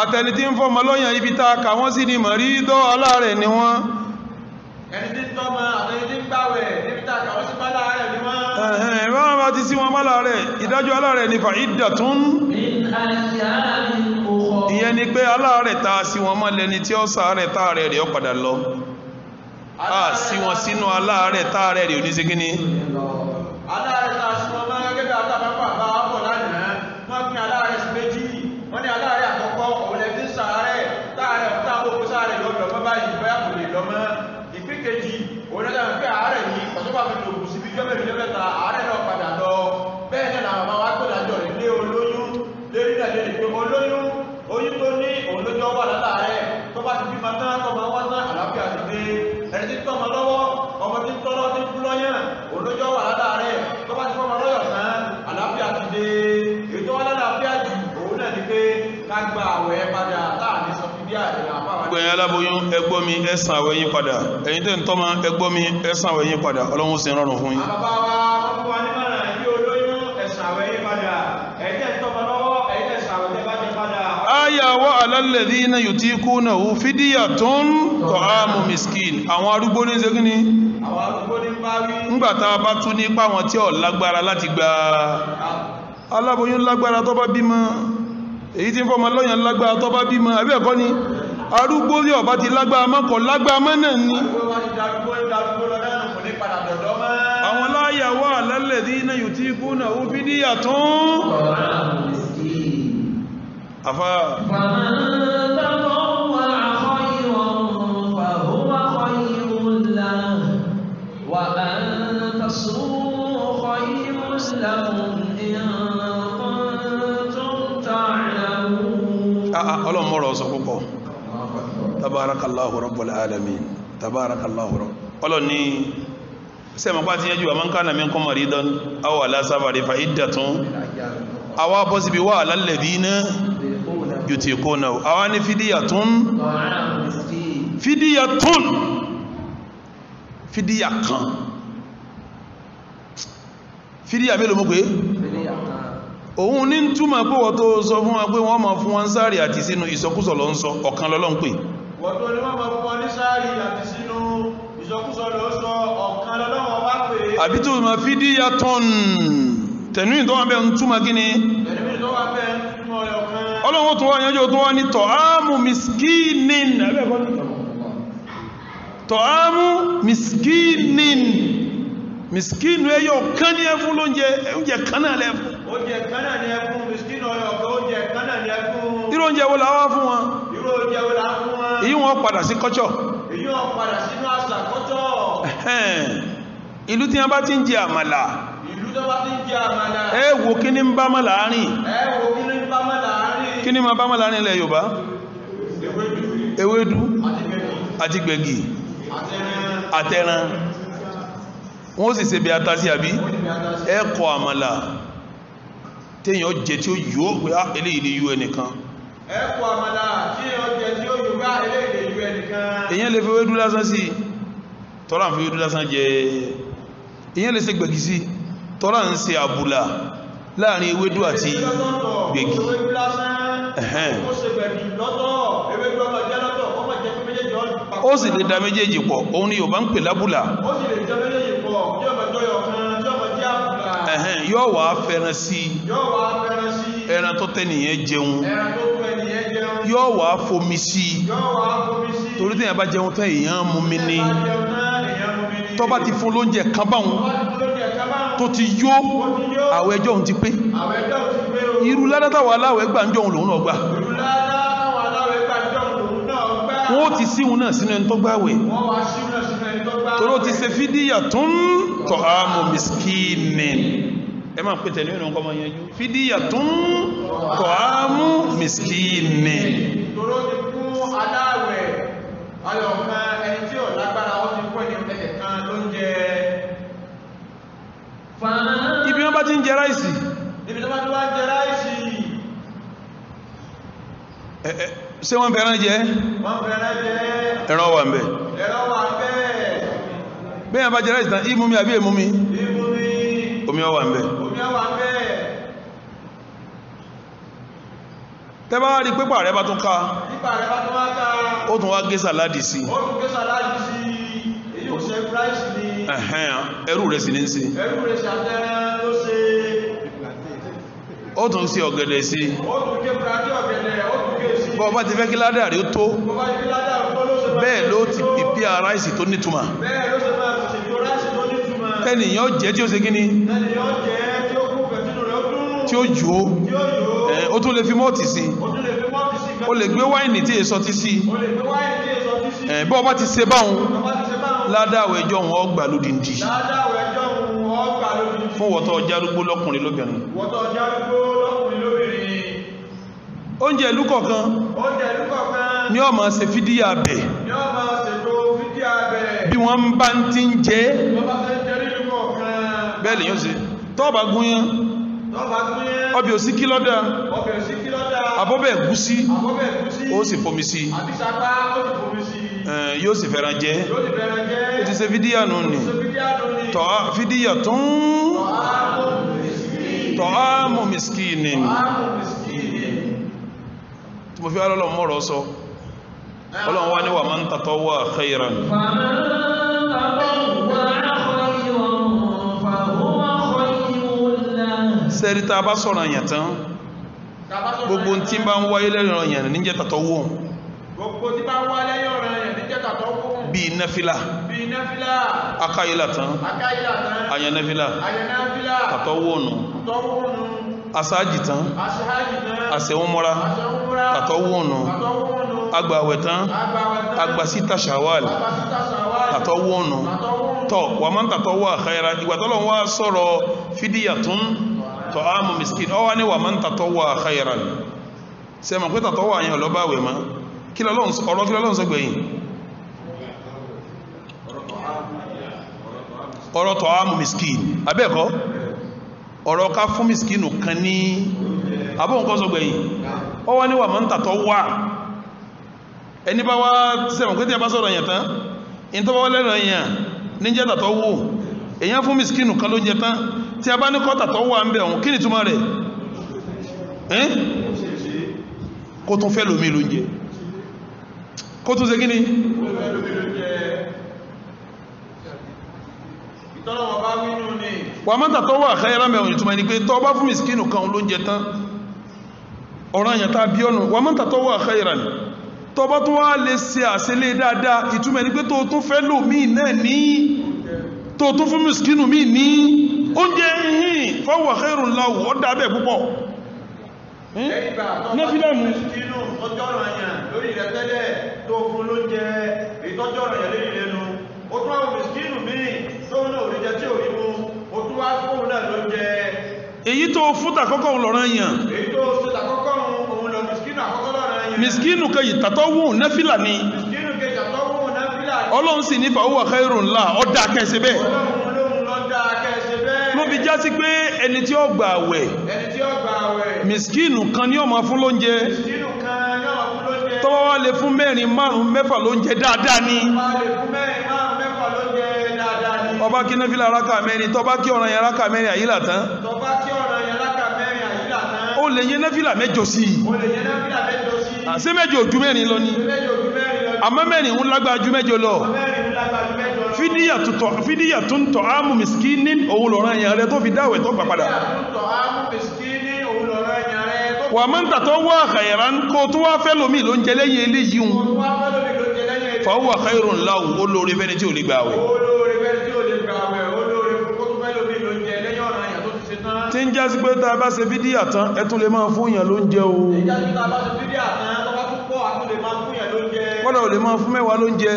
àtẹni tí ń fọ́mọ lọ́yàn ibi tá a kà wọ́n sí ni mọ̀rídọ́ aláàrẹ̀ ni wọ́n ẹni tí ń tọ́mọ àtẹni tí ń gbàwẹ̀ níbi tá a kà wọ́n sí aláàrẹ̀ ni wọ́n ẹ̀wọ́n bá ti sí wọn bá láàrẹ̀ ìdájọ́ aláàrẹ̀ ní fa'iddatun ìyẹn ni pé aláàrẹ̀ ta sí wọn mọ́ lẹni tí ó sàárẹ̀ táàrẹ̀ rẹ̀ ó padà lọ a sí wọn sínú aláàrẹ̀ táàrẹ̀ rẹ̀ oníṣẹ́ gíní aláàrẹ̀ ta sí wọn mọ́ gẹ́gẹ́ bí àtàbápà bá wọ́pọ̀ lánàá wọ́n pín aláàrẹ̀ sí méjì wọ́n ní aláàrẹ̀ àkọ́kọ́ òun lẹ fi sàárẹ̀ táàrẹ̀ táàbò sàárẹ̀ lọ́dọ̀ mọ́ báyìí bóyá kò lè lọ mọ́ ìpín kejì òun lẹ́gbẹ̀ẹ́ pé àárẹ̀ yìí ọ̀tọ́bà fi lòkù sí bí jọ́mẹ̀rin lẹ́mẹ́ta àárẹ̀ náà padà lọ bẹ́ẹ̀ náà làwọn máa wá gbọ́dájọ́ rẹ̀ lé olóyún lérí náà lè pé olóyún oyún tó ní òun lójọ́ wà látàárẹ̀ tó bá ti bí ma tán tó máa wá tán àlàáfíà ti dé ẹni tí tọ́mọ lọ́wọ́ ọmọ tí tọ́lọ́ tí kú lọ́yàn òun lójọ́ wà látàárẹ̀ tó bá ti fọ́mọ lọ́yọ̀ tán àlàáfíà ti dé èyí tó wá lálàáfíà jù òun náà ni pé ká gba àwẹ̀ padà láàrin sọ fi bí àdìrà àpáwà gbẹ̀yìn aláboyún ẹgbọ́ mi ẹ̀sàn àwẹ̀ yín padà ẹ̀yin tẹ́ ń tọ́mọ ẹgbọ́ mi ẹ̀sàn àwẹ̀ yín padà Ọlọ́run sì rọrùn fún yín bàbá wa wọ́n fún wa ní mọ̀ràn bí olóyún ẹ̀sàn àwẹ̀ yín padà ẹ̀yin tẹ́ ń tọ́mọ lọ́wọ́ ẹ̀yin tẹ́ ẹ̀sàn àwẹ̀ tẹ́ bá jẹ padà Aya wa alal ladhina yutikunahu fidyatun ta'amu miskin àwọn arúgbó ní ṣe kíni àwọn arúgbó ní bá wí ńgbàtà bá tún nípa wọn tí ó lágbára láti gba aláboyún lágbára tó bá bímọ èyí tí ń fọmọ lọ́yàn lágbára tó bá bímọ àbí ẹ̀kọ́ ni arúgbó rí ọba ti lágbára mọ́kọ̀ lágbára mọ́ náà ni àwọn láyàwó alladhina yutiqunahu fidyatun afá ọlọ́mọ́rọ̀ ọ̀sọ̀ púpọ̀ tabarakallahu rabbul alamin tabarakallahu ọlọ́ni sẹ́mọ̀pá ti yẹjú man kana minkum maridan aw ala safarin fa iddatun àwa bọ́ síbi wà alladhina yutiqunahu àwa ní fídíyàtún fídíyà kan fídíyà mélòó mú pé òun ní túmọ̀ pé wọ́n tó sọ fún wa pé wọ́n máa fún wọn sáàrì àti sínú ìsọkúsọ ló ń sọ ọ̀kan lọ́lọ́ ń pè wọ́n tó ní wọ́n máa fún wọn ní sáàrì àti sínú ìsọkúsọ ló ń sọ ọ̀kan lọ́lọ́ wá pè àbí tó máa fídíyàtún tẹ̀nú ìtọ́wà bẹ́ẹ̀ ń túmọ̀ kí ni ọlọ́wọ́ tó wá yanjú tó wá ní tọ̀ámù miskinin tọ̀ámù miskinin miskinu ẹyọ kan ní ẹfún lóúnjẹ oúnjẹ kan náà lẹ́fún oúnjẹ kan náà ní ẹfún miskinu ọyọ kan oúnjẹ kan náà ní ẹfún irú oúnjẹ wo la wá fún wọn irú oúnjẹ wo la fún wọn èyí wọn padà sí kọ́chọ̀ èyí wọn padà sínú àṣà kọ́chọ̀ ìlú tí wọn bá ti ń jẹ àmàlà ìlú tó bá ti ń jẹ àmàlà ẹ wo kí ní ń bá mọ́ láàrin kí ní ma bá mọ́ láàrin ilẹ̀ Yorùbá ewédú àti gbẹ̀gì àtẹran wọ́n sì ṣe bí ata sí àbí ẹ̀kọ́ àmàlà téèyàn jẹ tí ó yóò pé eléyìí lè yú ẹnìkan ẹ̀kọ́ àmàlà tí ó jẹ tí ó yóò bá eléyìí lè yú ẹnìkan èyàn lè fi ewédú lásán sí tọ́lá ń fi ewédú lásán jẹ èyàn lè ṣe gbẹ̀gì sí tọ́lá ń ṣe àbùlà láàrin ewédú àti gbẹ̀gì ó sì lè da méjèèjì pọ̀ òun ni Yorùbá ń pè lábùlà yóò wá fẹ́ràn sí ẹran tó tẹ́nìyàn jẹun yóò wá fomi sí torí tẹ́yàn bá jẹun tẹ́ èèyàn mú mi ní tó bá ti fún lóúnjẹ kan báhùn tó ti yó àwẹ̀ ẹjọ́ òun ti pé irú ládátàwà aláwẹ̀ gbà ń jọ òun lòun náà gbà wọ́n ti síhun náà sínú ẹni tó gbàwẹ̀ toró ti ṣe fídíyàtún tọ̀ámù miskinin ẹ máa pẹ̀tẹ̀ ní ìrìnkọ́ ma yanjú fídíyàtún tọ̀ámù miskinin toró ti fún aláwẹ̀ ayọ̀kan ẹni tí ò lágbára ó ti fún ẹni ẹ̀kẹ̀ kan ló ń jẹ ibi wọ́n bá ti ń jẹ ráìsì ibi tó bá ti wá jẹ ráìsì ṣé wọ́n fẹ́ràn jẹ ẹran wà ń bẹ̀ bẹ́yàn bá jẹ ráìsì tán ìmúmi àbí èmúmi omi ọwà ń bẹ̀ tẹ́bá rí pípà rẹ bá tún ká ó tún wá gé sàládì sí ẹrù rẹ̀ sì ní sí ó tún sí ọ̀gẹ̀dẹ̀ sí bọ́ bá ti fẹ́ kí ládà rí ó tó bẹ́ẹ̀ ló ti pìpí ráìsì tó nítumà tẹ́nìyàn jẹ́ tí ó ṣe gíní tí ó jù ó tún lè fi mọ́ọ̀tì sí ó lè gbé wáìnì tí èso ti sí bọ́ bá ti ṣe báhùn ládàwọ̀ ẹjọ́ wọn ọgbà lódìndì fún wọ́tọ̀ járúgbó lọ́kùnrin lóbìnrin oúnjẹ ìlú kọ̀ọ̀kan ní ó máa ṣe fídíà bẹ̀ bí wọ́n bá ń ti ń jẹ́ bẹ́ẹ̀ lè yóò ṣe tọ́ọ̀bà gúnyán ọbẹ̀ òsíkí lọ́dá àbọ́bẹ̀ ẹ̀gúsí ó sì fomi sí yóò sì fẹ́ràn jẹ́ ó ti ṣe fídíà nù ní fídíà tó ń tọ́ámù miskini tí mo fi alọ́lọ́ mọ́rọ̀ sọ ọlọ́run wá ní wa man tatawwa khairan sẹ́rí tá a bá sọ̀rọ̀ àyàn tán gbogbo tí bá ń wáyé lẹ́yìn ọ̀rọ̀ yẹn níjẹ́ tàtọ́ wò gbogbo tí bá ń wá lẹ́yìn ọ̀rọ̀ yẹn níjẹ́ tàtọ́ wò bíi náfìlà akáyílà tán àyàn náfìlà tàtọ́ wò nù asáàjì tán àṣẹwọ́mọ́ra tàtọ́ wò nù agbàwẹ̀ tán agbàsíta ṣàwàl tàtọ́ wò nù tọ́ wà máa ń tàtọ́ wà khayran ìgbà tọ́lọ̀ wá sọ̀rọ̀ fídíyàtún tọ́ ámù miskin ọwá ní wà máa ń tàtọ́ wà khayran sẹ́mọ̀ pé tàtọ́ wà yẹn ọlọ́bàwẹ̀ má ọ̀rọ̀ kí lọ́lọ́run sọ gbẹ̀yìn ọ̀rọ̀ tọ́ ámù miskin abẹ́ẹ̀kọ́ ọ̀rọ̀ ká fún miskinu kan ní abóhùnkọ́ sọ gbẹ̀yìn ọwá ní wà máa ń tàtọ́ wà ẹni bá wá sẹ́mọ̀ pé tí a bá sọ̀rọ̀ yẹn tán in tó bá wọ́n lẹ́rọ èèyàn ní jẹ́ tàtọ́ wò èèyàn fún miskinu kan ló jẹ tán tí a bá ní kọ́ tàtọ́ wà ń bẹ̀ ọ̀hún kí ni túmọ̀ rẹ̀ kó tún fẹ́ lómi ló ń jẹ kó tún ṣe kí ni wà má tàtọ́ wà khayran mẹ́wọ̀n ìtumọ̀ ní pé tọ́ bá fún miskinu kan ló ń jẹ tán ọ̀rọ̀ àyàn tá bí ọ̀nà wà má tàtọ́ wà khayran tọ́ bá tún wá lè ṣe àṣẹlé dáadáa ìtumọ̀ ní pé tó tún fẹ́ lómi náà ní tó tún fún miskinu mi ní oúnjẹ ìhìn fahuwa khairun lahu ó dábẹ̀ púpọ̀ nẹ́fílẹ̀mù ọjọ́rọ̀ àyàn lórí rẹ̀ tẹ́lẹ̀ tó fún ló jẹ ìtọ́jọ́rọ̀ àyàn lórí rẹ̀ nù ó tún àwọn miskinu míì tó náà orí jẹ tí ò rí mú ó tún wá fún náà ló jẹ èyí tó fún tàkọ́kọ́ lọ́rọ̀ àyàn èyí tó fún tàkọ́kọ́ òun lọ miskinu àkọ́kọ́ lọ́rọ̀ àyàn miskinu kẹyì tàtọ́wù nẹ́fílà ni miskinu kẹyì tàtọ́wù nẹ́fílà ni ọlọ́run sì ní fahuwa khairun lahu ó dá kẹsẹ bẹ́ẹ̀ ló fi já sí pé ẹni tí ó gbà àwẹ̀ miskinu kan ní ó máa fún lóúnjẹ tọ́wọ́ wá lè fún mẹ́rin márùn mẹ́fà lóúnjẹ dáadáa ní ọba kí náfílà rákà mẹ́rin tọ́bá kí ọ̀ràn yẹn rákà mẹ́rin àyílà tán ó lè yẹn náfílà mẹ́jọ sí àṣẹ mẹ́jọ ojú mẹ́rin lọ ní àmọ́ mẹ́rin ń lágbára ju mẹ́jọ lọ fídíyà tún tọ̀ ámù miskinin òun lọ́rọ̀ ẹ̀yàn rẹ tó fi dáwẹ̀ tó gbà padà wà máa ń tàtọ́ wà khayran kó tó wá fẹ́ lómi ló ń jẹ lẹ́yìn eléyìí hun fahuwa khairun lahu olóore fẹ́ni tí ò lè gbàwẹ̀ tí ń já sí pé tá a bá ṣe fídíyà tán ẹ tún lè máa fún èèyàn ló ń jẹ o kọ́lọ̀ ò lè máa fún mẹ́wàá ló ń jẹ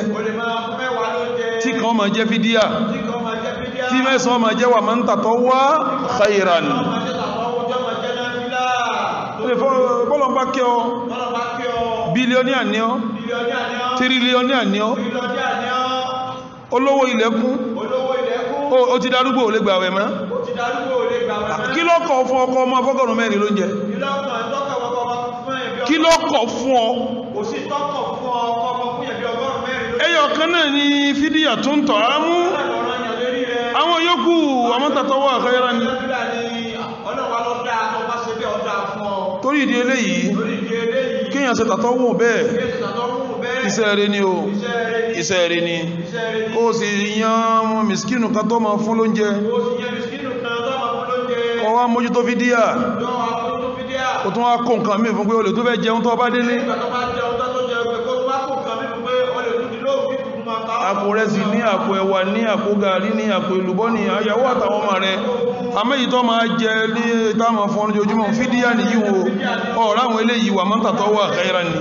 tí kan máa jẹ́ fídíà tí mẹ́sàn máa jẹ́ wà máa ń tàtọ́ wá khayran bọ́lọ̀ bá kẹ́ ọ bílíọ́níà ní ọ tírílíọ́níà ní ọ olówó ilẹ̀kún ó ti darúgbó ò lè gbàwẹ̀ mọ́ kí ló kọ̀ fún ọkọ ọmọ fọ́gọ́rùn mẹ́rin ló ń jẹ kí ló kọ̀ fún ọ ẹyọ kan náà ni fídíyà tó ń tọ̀ á mú àwọn yòókù àwọn tàtọ́ wà khayran ni torí ìdí eléyìí kíyàn ṣe tàtọ́ wù bẹ́ẹ̀ iṣẹ́ rẹ̀ ni o iṣẹ́ rẹ̀ ni kó sì yán miskinu kan tó máa fún lóúnjẹ kó wá mójútó fídíà ó tún wá kó nǹkan mí fún pé olè tó fẹ́ jẹun tó bá délé àpò rẹ̀ sì ní àpò ẹ̀wà ní àpò gàrí ní àpò èlùbọ́ ní àyàwó àtàwọn ọmọ rẹ̀ àmẹ́yìí tó máa jẹ ní ìtàmà fún ojoojúmọ́ fídíà ní yíwo ọ̀ráwọn eléyìí wà máa ń tàtọ́ wà khayran ni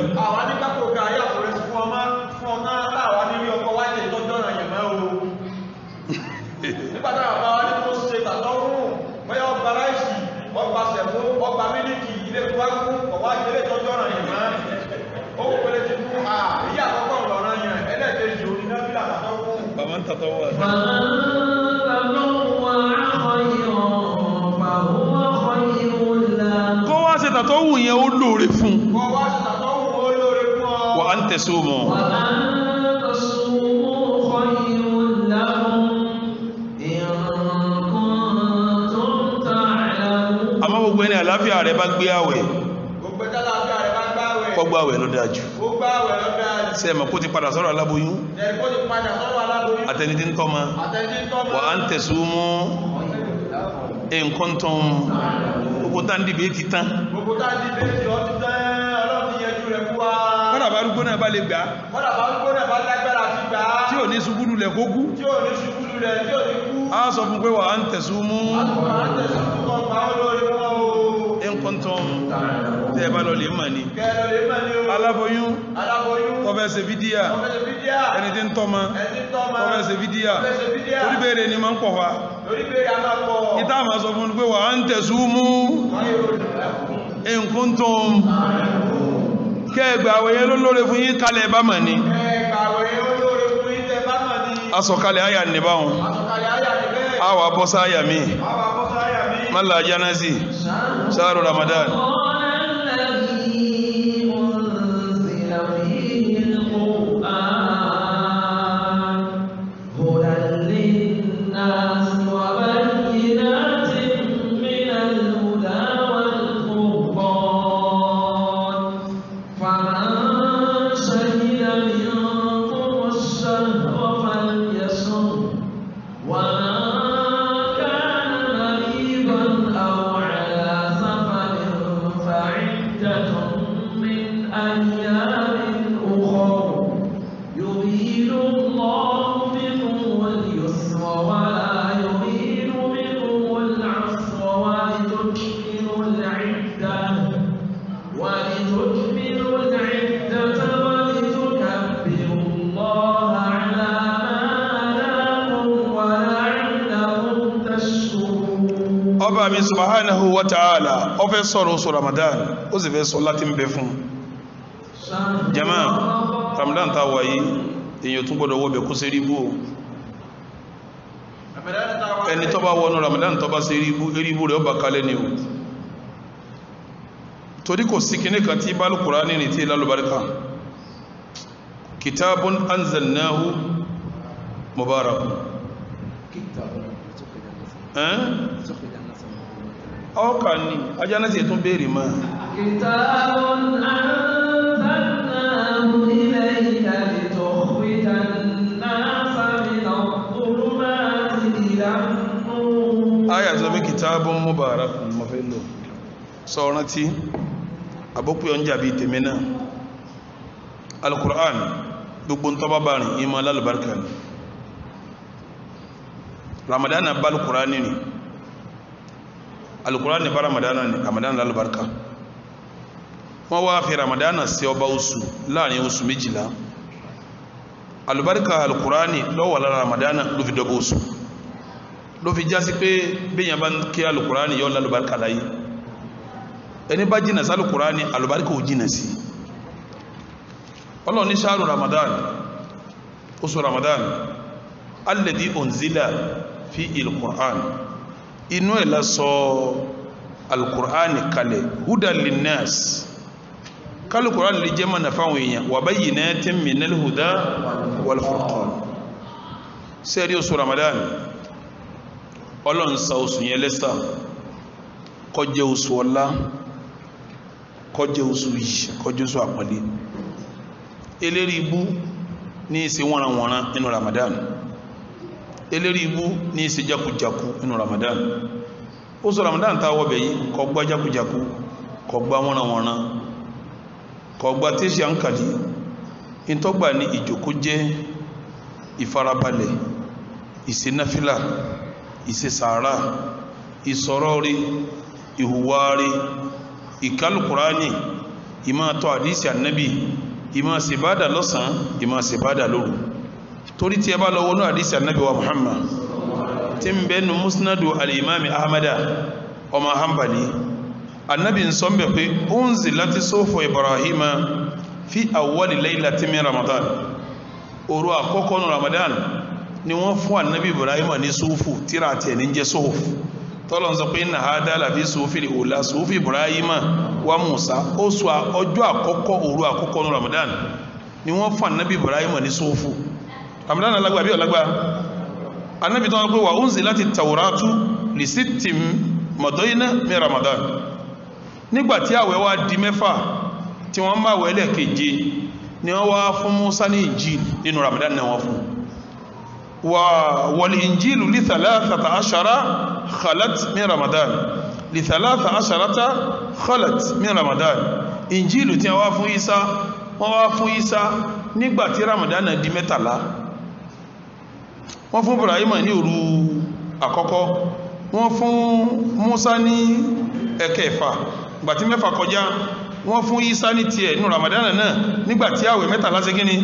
kó wá ṣe tàtọ́ wù yẹn ó lóore fún wa an tasumu àmọ́ gbogbo ẹni àláfíà rẹ̀ bá gbé àwẹ̀ kọgbà àwẹ̀ ló dájú ṣé ẹ mọ̀ kó ti padà sọ́rọ̀ aláboyún àtẹni tí ń tọ́ ma wa an tasumu in kuntum gbogbo tá ń dìbè ti tán gbogbo tá ń dìbè tí ó ti tán Ọlọ́run ti yẹjú rẹ̀ fún wa kọ́dà bá rúgbó náà bá lè gbà kọ́dà bá rúgbó náà bá lágbára ti gbà tí ò ní ṣubúlù lẹ̀ kó kú tí ò ní ṣubúlù lẹ̀ tí ò ní kú a sọ fún pé wà á ń tẹ̀sùn mú in kuntum tẹ́ bá lọ lè mọ̀ ní aláboyún tọ́fẹ́ ṣe fídíà ẹni tí ń tọ́mọ tọ́fẹ́ ṣe fídíà oríbẹ̀rẹ̀ ni ma ń pọ̀ wá ìta ma sọ fún pé wà á ń tẹ̀sùn mú in kuntum kẹgbà àwẹ̀yẹ lólóre fún yín kalẹ̀ bá mọ̀ ní asọ̀kalẹ̀ àyà ní báhùn àwà bọ́sá àyà mi mọ́lá jánásì ṣáàrù Ramadan ọba mi subhanahu wa ta'ala ó fẹ́ sọ̀rọ̀ oṣù Ramadan ó sì fẹ́ sọ láti ń bẹ fún jama Ramadan ta wáyé èyàn tún gbọ́dọ̀ wọ́bẹ̀ kó sí ríbú ẹni tó bá wọnú Ramadan tó bá sí ríbú rẹ̀ ó bá kalẹ̀ ni o torí kò sí kíní kan tí bá Al-Qur'ani ní tí lálùbáríkà kitabun anzalnahu mubarakun ọkà ní ajá náà sì tún béèrè máa kitabun anzalnahu ilayka litukhrijan nasa minadh-dhulumati ilan-nur ayà tó bí kitabun mubarakun mọ́fẹ́ lò sọ́rán tí àbúkúyọ ń jàbí tèmi náà Al-Qur'an gbogbo ń tọ́bá bá rìn ìmọ̀ alálùbáríkà ni Ramadan bá Al-Qur'an ni Al-Qur'an bá Ramadan ni Ramadan lálùbáríkà wọ́n wá fi Ramadan sí ọba oṣù láàrin oṣù méjìlá alùbáríkà Al-Qur'an lọ́wọ́ lára Ramadan ló fi dọ́bọ̀ oṣù ló fi já sí pé bíyàn bá ń kí Al-Qur'an yọ́ lálùbáríkà láyé ẹni bá jìnà sí Al-Qur'an alùbáríkà ò jìnà sí Ọlọ́run ní ṣáàrù Ramadan oṣù Ramadan alladhi unzila fi il-Qur'an inú ẹ̀ lásọ Al-Qur'an kalẹ̀ hudan linnas kal-Qur'an lè jẹ́ mọ̀nà fáwọn èèyàn wa bayyinatin minal huda wal furqan sẹ́rí oṣù Ramadan Ọlọ́run sa oṣù yẹn lẹ́sà kó jẹ́ oṣù ọlá kó jẹ́ oṣù yìí kó jẹ́ oṣù àpọ́nlé eléri ibú ní ìṣe wọ́nranwọ̀nran nínú Ramadan eléri ibú ní ìṣe jákujàku nínú Ramadan ó sọ Ramadan ta wọ́bẹ̀ yìí kò gbá jákujàku kò gbá wọ́nranwọ̀nran kò gbá tẹ́ṣì àǹkàlì ìtọ́gbà ní ìjòkó jẹ́ ìfarabalẹ̀ ìṣe náfílà ìṣe sàárà ìsọ̀rọ̀rí ìhùwárí ìkálùkùránì ìmáàtọ̀ àdísì ànábì ìmá ṣèbádà lọ́sàn ìmá ṣèbádà lóru torí tí ẹ bá lọ́wọ́ ní àdísì annabi wa Muhammad tí ń bẹnu musnadu al-imami ahmada ọmọ hanbali annabi ń sọ ń bẹ̀ pé unzilati sufu ibrahima fi awwali laylati min Ramadan òru àkọ́kọ́ ní Ramadan ni wọ́n fún annabi ibrahima ní sufu tíra àti ẹni jẹ́ sufu tọ́lọ́n sọ pé inna hadha la fi sufi ula sufi ibrahima wa musa ó sọ ọjọ́ àkọ́kọ́ òru àkọ́kọ́ ní Ramadan ni wọ́n fún annabi ibrahima ní sufu Ramadan alágbà bí ọlágbà annabi tó wọ́n pé wà unzilati tawratu li sittin madayna min Ramadan nígbàtí àwẹ̀ wá di mẹ́fà tí wọ́n máa wẹ̀lẹ̀ keje ni wọ́n wá fún Musa ní Injil nínú Ramadan náà wọ́n fún wal injilu li 13 khalat min Ramadan li 13 khalat min Ramadan. Injilu tí wọ́n fún Isa wọ́n wá fún Isa nígbà tí Ramadan di 13. Wọ́n fún Ibrahim ní òru àkọ́kọ́, wọ́n fún Musa ní ẹ̀kẹfà ìgbà tí 6 kọjá, wọ́n fún Isa ní tiẹ̀ nínú Ramadan náà nígbà tí àwẹ̀ 13 ṣe kíni.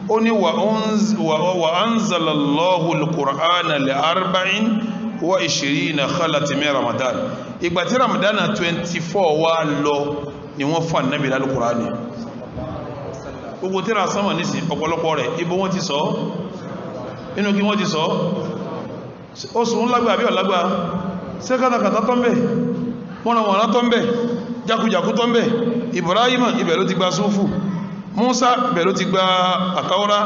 Ó ní wa anzalallahu al-Qur'ana li 24 khalat min Ramadan. Ìgbà tí Ramadan 24 wá lọ ni wọ́n fún Ànábì al-Qur'ani. Gbogbo tírà sánmà nísìn ọ̀pọ̀lọpọ̀ rẹ̀ ibo wọ́n ti sọ inú kí wọ́n ti sọ oṣù ńlágbà àbí ọ̀lágbà ṣé kátàkátà tó ń bẹ̀ wọ́nàwọ̀nà tó ń bẹ̀ jákujàkú tó ń bẹ̀. Ibrahim ibẹ̀ ló ti gba súfù, Musa ibẹ̀ ló ti gba àtàwọ́rá,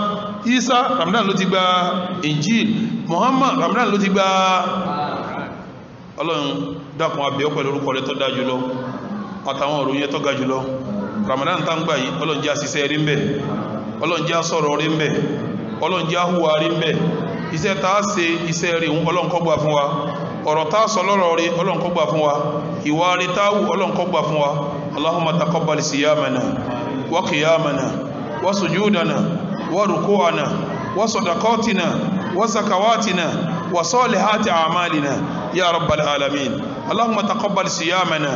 Isa Ramadan ló ti gba Injil, Muhammad Ramadan ló ti gba. Ọlọ́run dákun abẹ́ pẹ̀lú orúkọ rẹ̀ tó dá jùlọ àtàwọn òròyìn tó ga jùlọ. Ramadan tá ń gbà yìí Ọlọ́run jẹ́ àṣìṣẹ́ rí ń bẹ̀, Ọlọ́run jẹ́ sọ̀rọ̀ rí ń bẹ̀, Ọlọ́run jẹ́ hùwà rí ń bẹ̀. Iṣẹ́ tá ṣe iṣẹ́ rí Ọlọ́run kó gbà fún wa, ọ̀rọ̀ tá sọ lọ́rọ̀ rí Ọlọ́run kó gbà fún wa, ìwà rí tá wù Ọlọ́run kó gbà fún wa. Allahumma taqabbal siyamana wa qiyamana wa sujudana wa ruku'ana wa sadaqatina wa zakawatina wa salihati a'malina ya rabbal alamin. Allahumma taqabbal siyamana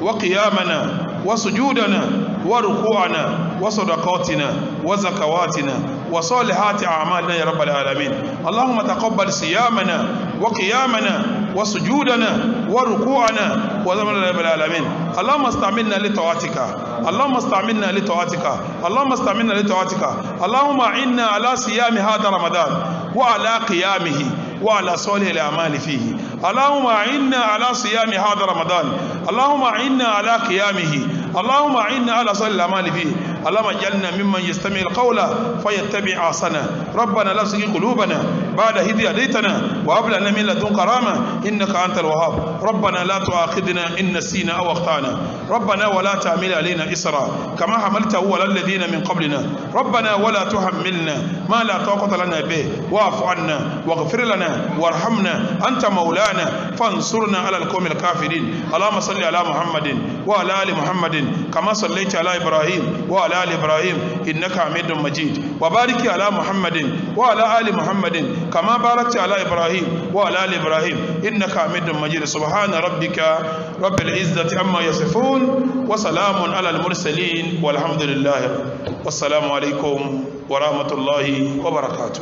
wa qiyamana wa sujudana wa ruku'ana wa sadaqatina wa zakawatina wa salihati a'malina ya rabbal alamin. Allahumma taqabbal siyamana wa qiyamana wa sujudana wa ruku'ana wa zamana ya rabbal alamin. Allahumma istamilna li ta'atika, Allahumma istamilna li ta'atika, Allahumma istamilna li ta'atika. Allahumma inna ala siyami hadha Ramadan wa ala qiyamihi وعلى صالح الأعمال فيه. اللهم أعنا على صيام هذا رمضان، اللهم أعنا على قيامه، اللهم أعنا على صالح الأعمال فيه. اللهم اجعلنا ممن يستمع القول فيتبع أحسنه. ربنا لا تزغ قلوبنا بعد إذ هديتنا وهب لنا من لدنك رحمة إنك أنت الوهاب. ربنا لا تؤاخذنا إن نسينا أو أخطأنا، ربنا ولا تحمل علينا إصرا كما حملته على الذين من قبلنا، ربنا ولا تحملنا ما لا طاقة لنا به واعف عنا واغفر لنا وارحمنا أنت مولانا فانصرنا على القوم الكافرين. اللهم صل على محمد وعلى آل محمد كما صليت على إبراهيم وعلى آل إبراهيم إنك حميد مجيد، وبارك على محمد وعلى آل محمد كما باركت على إبراهيم وعلى آل إبراهيم إنك حميد مجيد. سبحان ربك رب العزة عما يصفون وسلام على المرسلين والحمد لله والسلام عليكم ورحمة الله وبركاته.